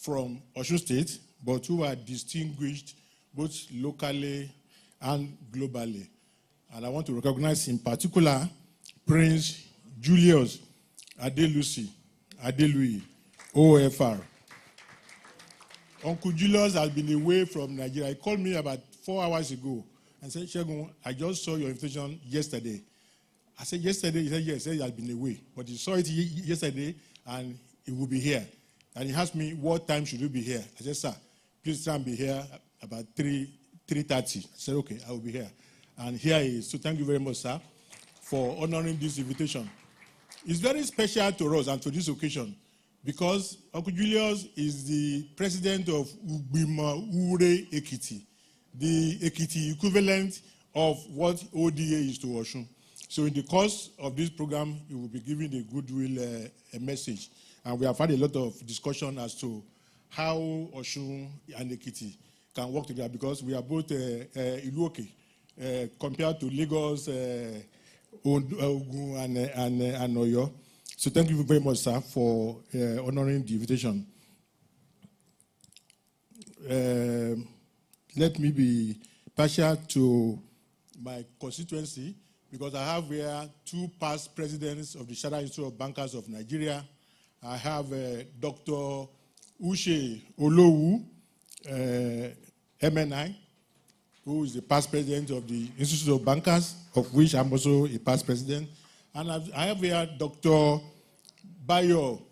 from Osun State, but who are distinguished both locally and globally. And I want to recognize in particular Prince Julius Adelusi, Adelui, OFR. Uncle Julius has been away from Nigeria. He called me about 4 hours ago and said, Shegun, I just saw your invitation yesterday. I said, yesterday? He said, yes. He said he had been away. But he saw it yesterday and he will be here. And he asked me, what time should you be here? I said, sir, please try and be here about 3:30. I said, okay, I will be here. And here he is. So thank you very much, sir, for honoring this invitation. It's very special to us and to this occasion because Uncle Julius is the president of Ugbima Ure Ekiti, the Ekiti equivalent of what ODA is to Osun. So in the course of this program, he will be giving a goodwill a message. And we have had a lot of discussion as to how Osun and Ekiti can work together because we are both Iluoke compared to Lagos, Ogun, and Oyo. So thank you very much, sir, for honoring the invitation. Let me be partial to my constituency because I have here 2 past presidents of the Chartered Institute of Bankers of Nigeria. I have Dr. Uche Olowu, MNI, who is the past president of the Institute of Bankers, of which I'm also a past president. And I have here Dr. Bayo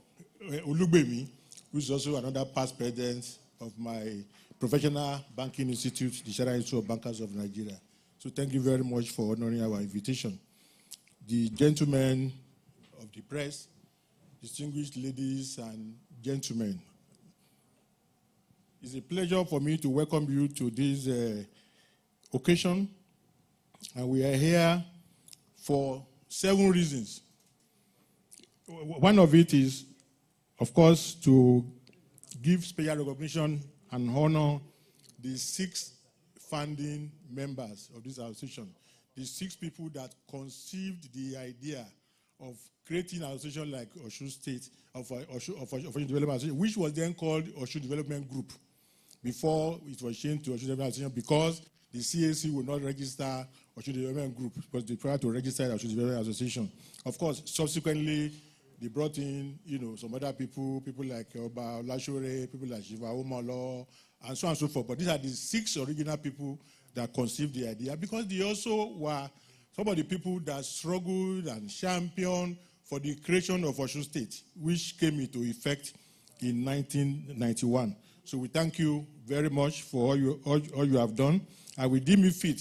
Olugbemi, who is also another past president of my professional banking institute, the Chartered Institute of Bankers of Nigeria. So thank you very much for honoring our invitation. The gentlemen of the press, distinguished ladies and gentlemen, it's a pleasure for me to welcome you to this occasion. And we are here for 7 reasons. One of it is, of course, to give special recognition and honor the 6 founding members of this association, the 6 people that conceived the idea of creating an association like Osun State, of Osun Development Association, which was then called Osun Development Group, before it was changed to Osun Development Association because the CAC would not register Osun Development Group, but they tried to register Osun Development Association. Of course, subsequently, they brought in, some other people like Oba Olashore, people like Shiva Omolo, and so on and so forth. But these are the 6 original people that conceived the idea because they also were some of the people that struggled and championed for the creation of Osun State, which came into effect in 1991. So we thank you very much for all you have done. I will deem it fit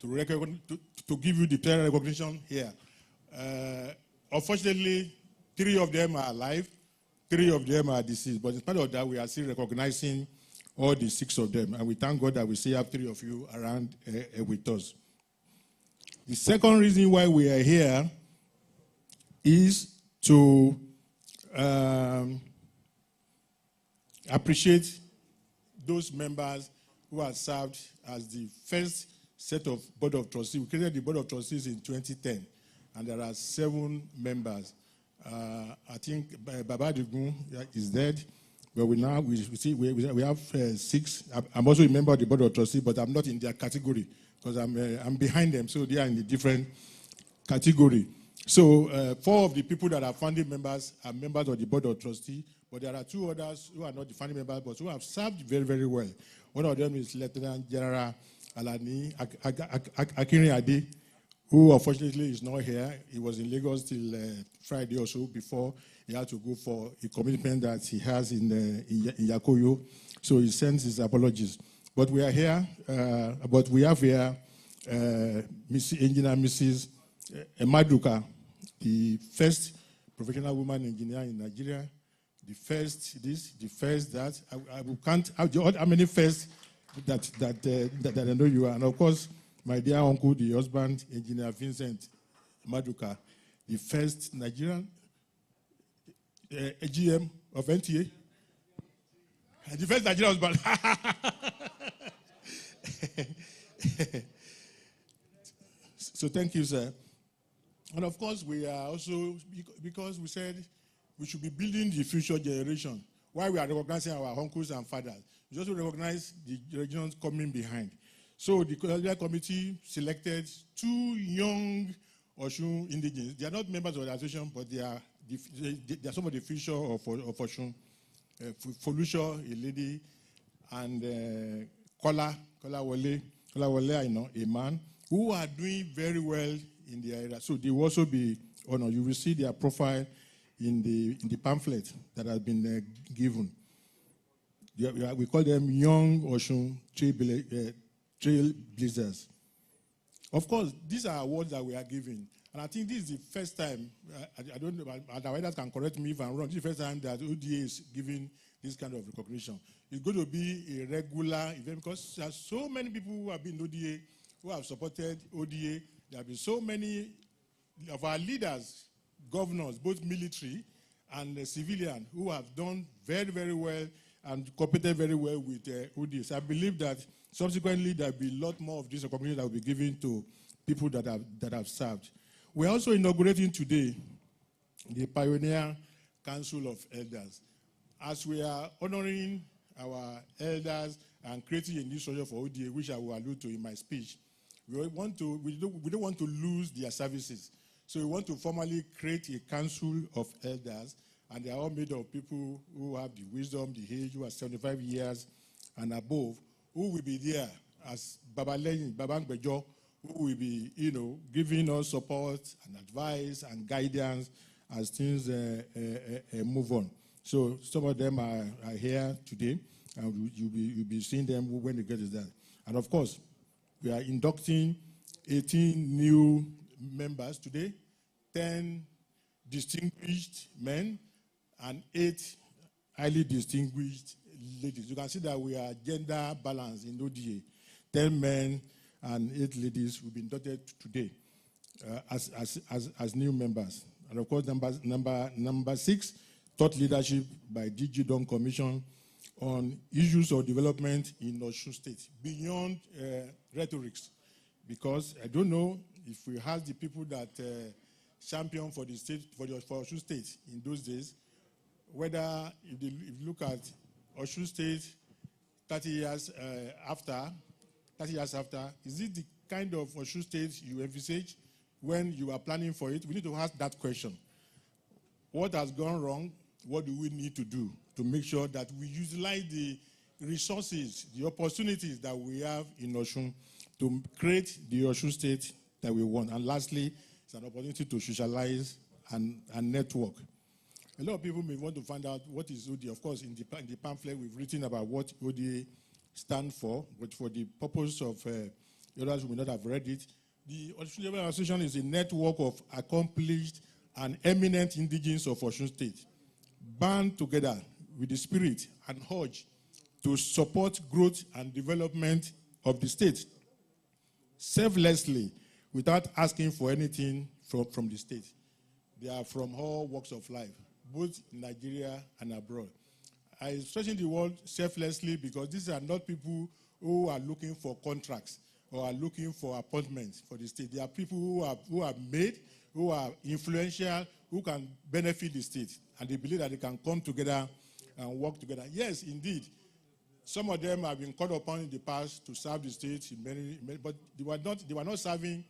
to give you the player recognition here. Unfortunately, 3 of them are alive, 3 of them are deceased. But in spite of that, we are still recognizing all the 6 of them. And we thank God that we still have 3 of you around with us. The second reason why we are here is to appreciate those members who have served as the first set of Board of Trustees. We created the Board of Trustees in 2010, and there are 7 members. I think Baba Digun is dead, but we have 6. I'm also a member of the Board of Trustees, but I'm not in their category because I'm behind them, so they are in a different category. So 4 of the people that are founding members are members of the Board of Trustees, but there are 2 others who are not the founding members, but who have served very, very well. One of them is Lieutenant General Alani Akinrin-Ade, who unfortunately is not here. He was in Lagos till Friday or so before he had to go for a commitment that he has in Yakoyo. So he sends his apologies. But we are here, we have here Engineer Mrs. Emaduka, the first professional woman engineer in Nigeria, the first this, the first that. I can't how many first that I know you are. And of course, my dear uncle, the husband, Engineer Vincent Emaduka, the first Nigerian GM of NTA. The first Nigerian husband. So thank you, sir. And of course, we are also, because we said we should be building the future generation. While we are recognizing our uncles and fathers, we also recognize the generations coming behind. So the Colonial Committee selected 2 young Osun indigenes. They are not members of the association, but they are some of the future of Osun. Folusho, a lady, and Kola Wole, I know, a man, who are doing very well in the area. So they will also be honored. You will see their profile in the pamphlet that has been given. We call them Young Osun Trailblazers. Of course, these are awards that we are giving. And I think this is the first time, I don't know, others can correct me if I'm wrong, this is the first time that ODA is giving this kind of recognition. It's going to be a regular event because there are so many people who have been ODA, who have supported ODA. There have been so many of our leaders, governors, both military and civilian, who have done very, very well and cooperated very well with ODA. So I believe that subsequently there will be a lot more of this recognition that will be given to people that have served. We're also inaugurating today the Pioneer Council of Elders. As we are honoring our elders and creating a new structure for ODA, which I will allude to in my speech, we don't want to lose their services. So we want to formally create a council of elders, and they are all made of people who have the wisdom, the age, who are 75 years and above, who will be there as Babang Bejo, who will be, giving us support and advice and guidance as things move on. So some of them are here today, and you'll be seeing them when they get to that. And of course, we are inducting 18 new members today, 10 distinguished men, and 8 highly distinguished ladies. You can see that we are gender balanced in ODA. 10 men and 8 ladies will be inducted today as new members. And of course, number 6, thought leadership by DG Don Commission on issues of development in Osun State, beyond rhetorics. Because I don't know if we have the people that champion for the state, for Osun State in those days, whether if you look at Osun State 30 years after, is it the kind of Osun State you envisage when you are planning for it? We need to ask that question. What has gone wrong? What do we need to do to make sure that we utilize the resources, the opportunities that we have in Osun to create the Osun State that we want? And lastly, it's an opportunity to socialize and network. A lot of people may want to find out what is ODA. Of course, in the pamphlet, we've written about what ODA stands for, but for the purpose of others who may not have read it, the Osun Association is a network of accomplished and eminent indigenes of Osun State, bound together with the spirit and urge to support growth and development of the state, selflessly, without asking for anything from the state. They are from all walks of life, both in Nigeria and abroad. I'm stressing the word selflessly because these are not people who are looking for contracts or are looking for appointments for the state. They are people who are made, who are influential, who can benefit the state, and they believe that they can come together and work together. Yes, indeed, some of them have been called upon in the past to serve the state in many, but they were not serving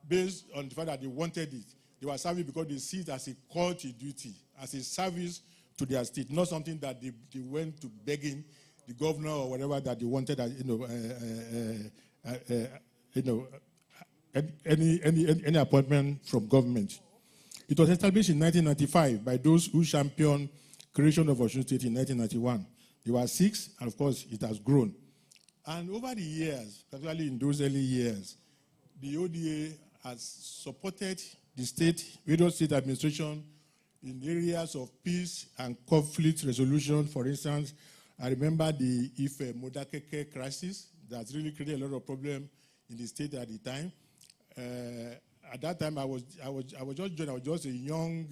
based on the fact that they wanted it. They were serving because they see it as a call to duty, as a service to their state, not something that they went to begging the governor or whatever that they wanted, any appointment from government. It was established in 1995 by those who championed creation of Osun State in 1991. There were 6, and of course, it has grown. And over the years, particularly in those early years, the ODA has supported the state, radio state administration in areas of peace and conflict resolution. For instance, I remember the Ife Modakeke crisis that really created a lot of problems in the state at the time. At that time, I was just joined. I was just a young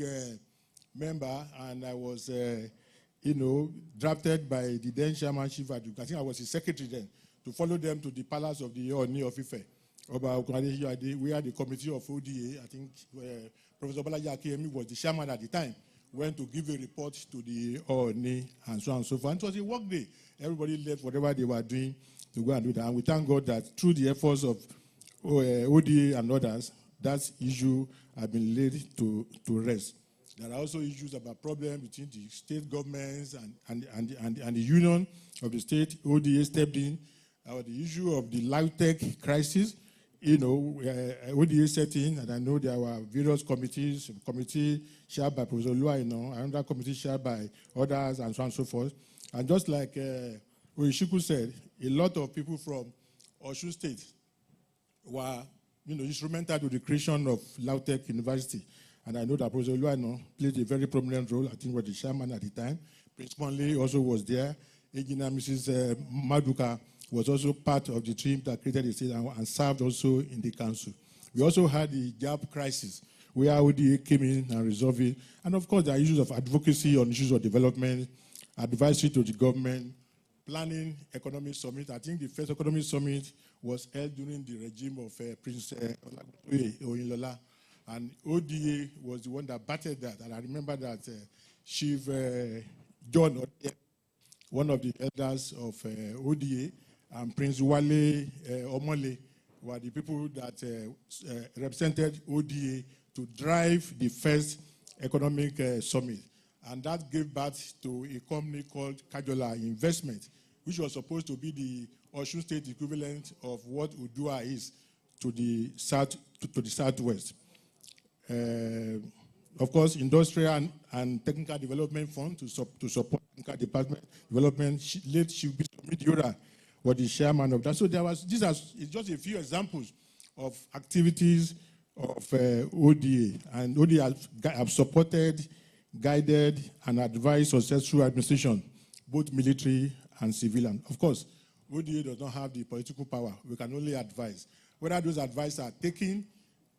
member, and I was, drafted by the then chairman, Chief Adjuk. I think I was his secretary then, to follow them to the palace of the Oni of Ife. We had the committee of ODA. I think Professor Balaji Akemi was the chairman at the time, went to give a report to the ONE and so on and so forth. And it was a work day. Everybody left whatever they were doing to go and do that. And we thank God that through the efforts of ODA and others, that issue has been laid to rest. There are also issues about problems between the state governments and the union of the state. ODA stepped in. The issue of the LifeTech crisis, ODA set in, and I know there were various committees, committee chaired by Professor Lua, another committee chaired by others, and so on and so forth. And just like Oishiku said, a lot of people from Osun State were instrumental to the creation of LifeTech University. And I know that Professor Lua played a very prominent role. I think was the chairman at the time. Prince Conley also was there. Engineer Mrs. Maduka was also part of the team that created the state and served also in the council. We also had the gap crisis where ODA came in and resolved it. And of course, there are issues of advocacy on issues of development, advisory to the government, planning economic summit. I think the first economic summit was held during the regime of Prince Oyinlola. And ODA was the one that batted that. And I remember that Chief John, one of the elders of ODA, and Prince Wale Omole were the people that represented ODA to drive the first economic summit. And that gave birth to a company called Kajola Investment, which was supposed to be the Osun State equivalent of what Udua is to the southwest. Of course, Industrial and Technical Development Fund to support technical development, late Chief Biscon was the chairman of that. So these are just a few examples of activities of ODA. And ODA have supported, guided, and advised successful administration, both military and civilian. Of course, ODA does not have the political power. We can only advise. Whether those advice are taken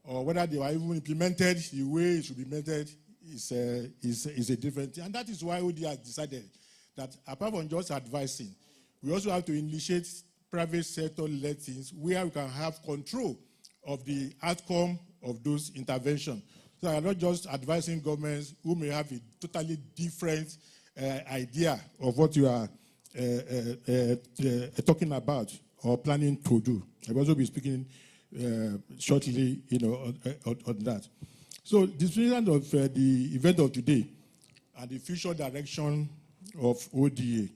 or whether they are even implemented the way it should be implemented is a different thing. And that is why ODA has decided that apart from just advising, we also have to initiate private sector-led things where we can have control of the outcome of those interventions. So I'm not just advising governments who may have a totally different idea of what you are talking about or planning to do. I'll also be speaking shortly, on that. So the president of the event of today and the future direction of ODA.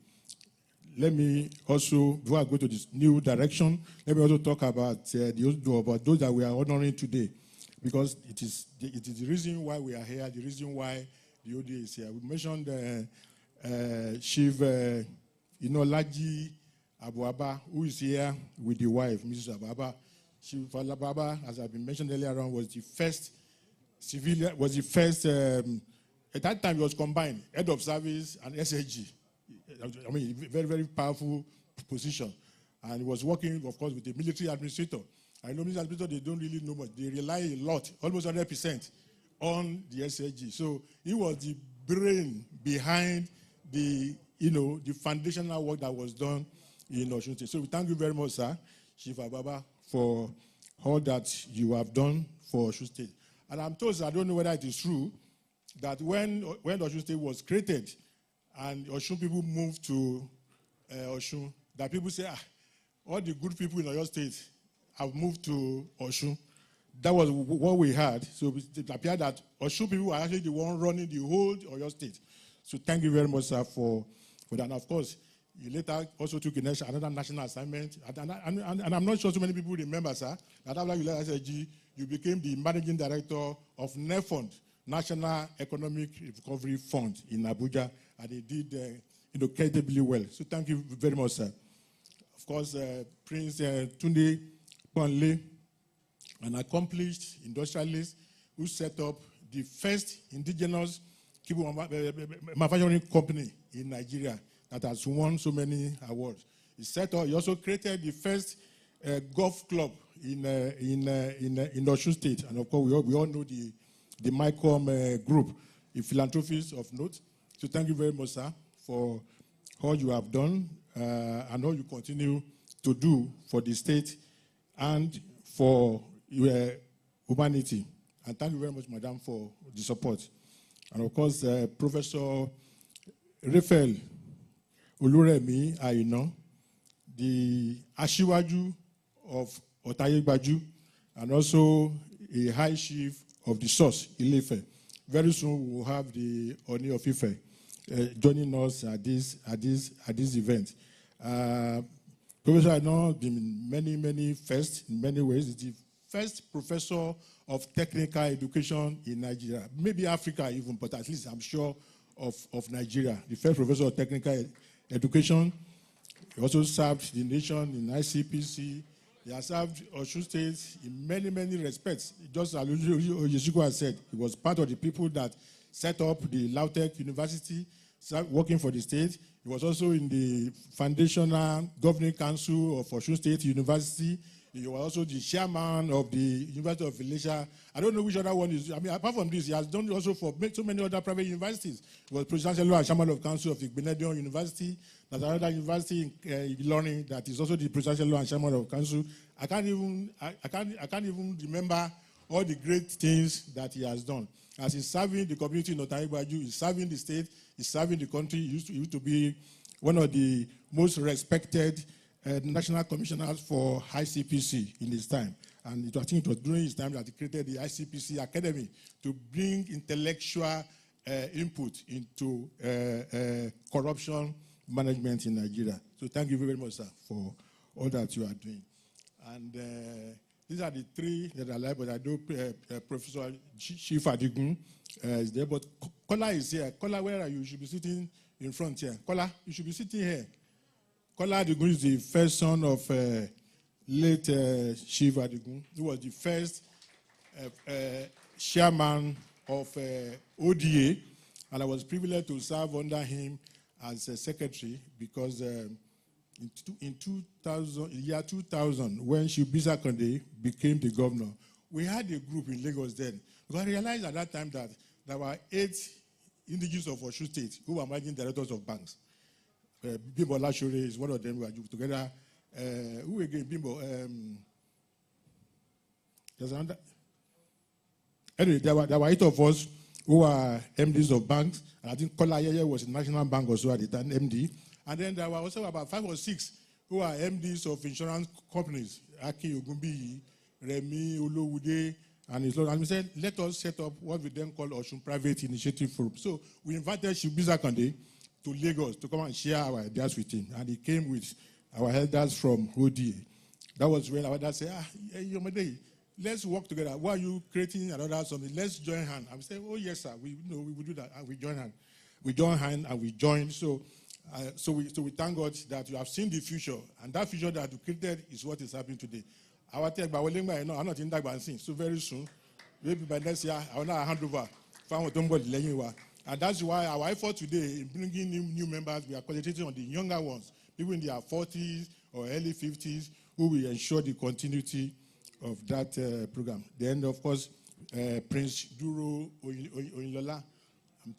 Let me also, before I go to this new direction, let me also talk about those that we are honoring today, because it is the reason why we are here, the reason why the ODA is here. We mentioned Chief Laji Abuaba, who is here with the wife, Mrs. Abuaba. Chief Alababa, as I've been mentioned earlier on, was the first civilian, at that time it was combined, head of service and SHG. I mean, very, very powerful position. And he was working, of course, with the military administrator. I know military administrator, they don't really know much. They rely a lot, almost 100%, on the SHG. So he was the brain behind the foundational work that was done in Osun State. So we thank you very much, sir, Chief Ababa, for all that you have done for Osun State. And I'm told, I don't know whether it is true, that when Osun State was created and Osun people moved to Osun, that people say, all the good people in Oyo State have moved to Osun. That was what we had. So it appeared that Osun people were actually the one running the whole Oyo State. So thank you very much, sir, for that. And of course, you later also took another national assignment. And I'm not sure so many people remember, sir, that after you left SSG, you became the managing director of NEFUND, National Economic Recovery Fund in Abuja. And they did incredibly well. So thank you very much, sir. Of course, Prince Tunde Ponle, an accomplished industrialist who set up the first indigenous manufacturing company in Nigeria that has won so many awards. He also created the first golf club in Osun State. And of course, we all know the MyCom group, a philanthropist of note. So thank you very much, sir, for all you have done and all you continue to do for the state and for humanity. And thank you very much, Madam, for the support. And of course, Professor Raphael Oluremi Aino, the Ashiwaju of Otayegbaju, and also a High Chief of the Source, Ilefe. Very soon we'll have the Oni of Ife joining us at this event. Professor Aino has been many firsts in many ways. He's the first professor of technical education in Nigeria, maybe Africa even, but at least I'm sure of Nigeria. The first professor of technical education. He also served the nation in ICPC. He has served Osun State in many respects. Just as Oyeshiko has said, he was part of the people that set up the Lautech University, working for the state. He was also in the foundational governing council of Osun State University. He was also the chairman of the University of Elisha. I don't know which other one is. I mean, apart from this, he has done also for so many other private universities. He was presidential and chairman of council of the Benedict University. There's another university in learning that is also the presidential and chairman of council. I can't even remember all the great things that he has done. As he's serving the community in Otayegbaju, he's serving the state, he's serving the country. He used to be one of the most respected national commissioners for ICPC in his time. And I think it was during his time that he created the ICPC Academy to bring intellectual input into corruption management in Nigeria. So thank you very much, sir, for all that you are doing. And these are the three that I like, but I know Professor Chief Adigun is there, but Kola is here. Kola, where are you? You should be sitting in front here. Kola, you should be sitting here. Kola Adigun is the first son of late Chief Adigun, who was the first chairman of ODA, and I was privileged to serve under him as a secretary because in 2000, when Biscon Tv became the governor, we had a group in Lagos then. Because I realized at that time that there were 8 indigenous of Osun State who were managing directors of banks. Bimbo Lashore is one of them. We were together. Who again? Bimbo. There's another. Anyway, there were 8 of us who were MDs of banks. And I think Kola Yeye was in National Bank also at the time, MD. And then there were also about 5 or 6 who were MDs of insurance companies. Aki Ogumbi, Remi, Olowude, and his Lord. And we said, let us set up what we then call Osun Private Initiative Forum. So we invited Biscon Tv to Lagos to come and share our ideas with him. And he came with our elders from ODA. That was when our elders said, Yomade, let's work together. Why are you creating another something? Let's join hands. And we said, oh, yes, sir, we will do that. And we join hands. We join hands and we joined. So we thank God that you have seen the future. And that future that you created is what is happening today. Our tech, but I'm not in that, so very soon, maybe by next year, I will not hand over. And that's why our effort today in bringing new members, we are concentrating on the younger ones, people in their 40s or early 50s, who will ensure the continuity of that program. Then, of course, Prince Duro Oyinlola.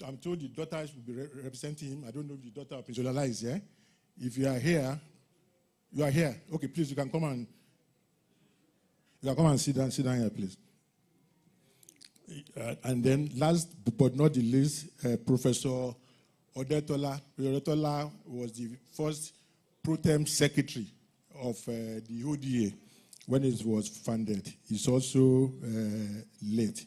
I'm told the daughters will be representing him. I don't know if the daughter of Prince Oyinlola is here. If you are here, you are here. Okay, please, you can come and sit down here, please. And then, last but not the least, Professor Odetola. Odetola was the first pro-tem secretary of the ODA when it was founded. He's also late.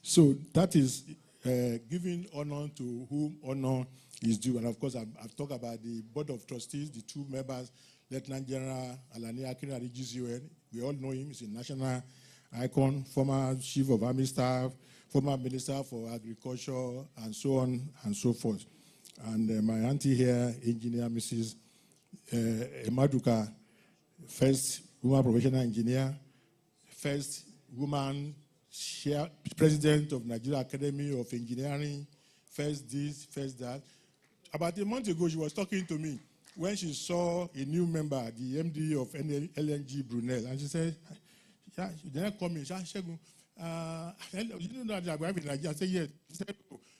So that is giving honor to whom honor is due. And of course, I've talked about the Board of Trustees, the 2 members, Lieutenant General Alani Akinradi GCON. We all know him. He's a national icon, former Chief of Army Staff, former Minister for Agriculture, and so on and so forth. And my auntie here, Engineer Mrs. Emaduka, first woman professional engineer, first woman president of Nigeria Academy of Engineering, first this, first that. About a month ago, she was talking to me when she saw a new member, the MD of LNG Brunel, and she said, she didn't come in. She said, you know that I'm in Nigeria? I said, yes.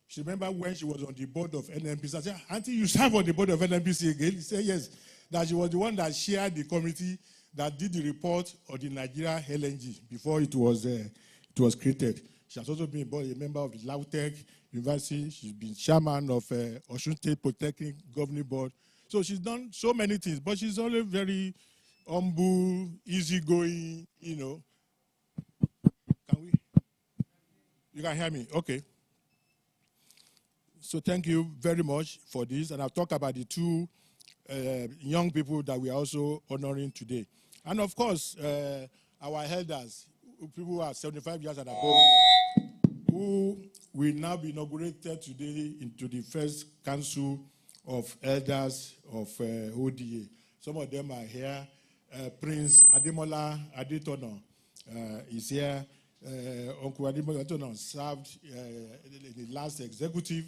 She remember when she was on the board of NNPC. I said, Auntie, you serve on the board of NNPC again? She said, yes. That she was the one that chaired the committee that did the report of the Nigeria LNG before it was created. She has also been a member of the Lautech University. She's been chairman of Osun State Polytechnic Governing Board. So she's done so many things, but she's always very humble, easygoing, you know. Can we? You can hear me? Okay. So thank you very much for this. And I'll talk about the two young people that we are also honoring today. And of course, our elders, people who are 75 years and above, who will now be inaugurated today into the first Council of Elders of ODA. Some of them are here. Prince Ademola Adetono is here. Uncle Ademola Adetono served in the last executive,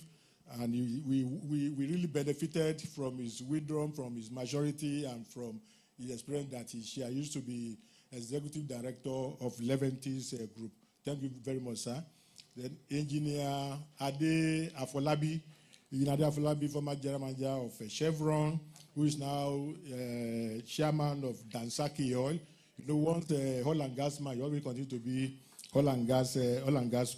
and we really benefited from his wisdom, from his maturity, and from his experience that he used to be executive director of Leventis Group. Thank you very much, sir. Then Engineer Ade Afolabi, former general manager of Chevron, who is now chairman of Dansaki Oil. You know, once oil and gas man, you always continue to be oil and gas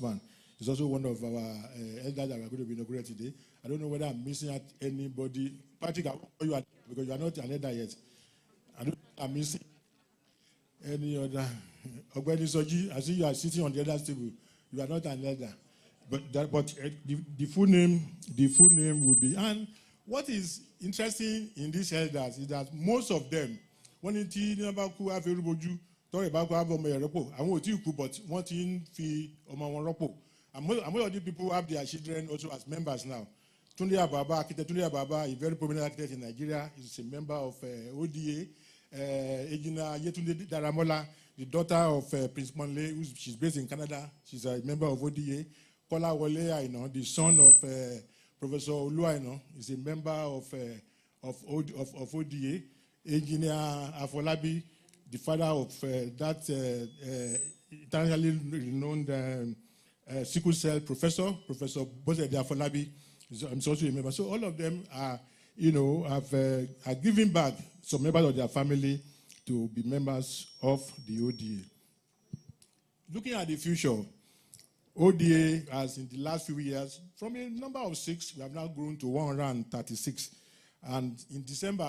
man. He's also one of our elders that are going to be inaugurated today. I don't know whether I'm missing out anybody. Patrick, you are, because you are not an elder yet. I don't know if I'm missing any other. Ogbeni Soji, I see you are sitting on the other table. You are not an elder. But the full name will be. And what is interesting in these elders is that most of them, when you see number who have everybody, talk about who have Omo I want you but want in fee Omo and most of the people have their children also as members now. Tunde Ababa, architect Tunde Ababa, a very prominent architect in Nigeria, is a member of ODA. Ejina Yetunde Daramola, the daughter of Prince Monle, she's based in Canada. She's a member of ODA. Kola Wole Aino, the son of Professor Olu Aino, is a member of ODA. Engineer Afolabi, the father of that internationally renowned sickle cell Professor Bose Afolabi, is also a member. So all of them are, are giving back some members of their family to be members of the ODA. Looking at the future, ODA has in the last few years, from a number of 6, we have now grown to 136. And in December,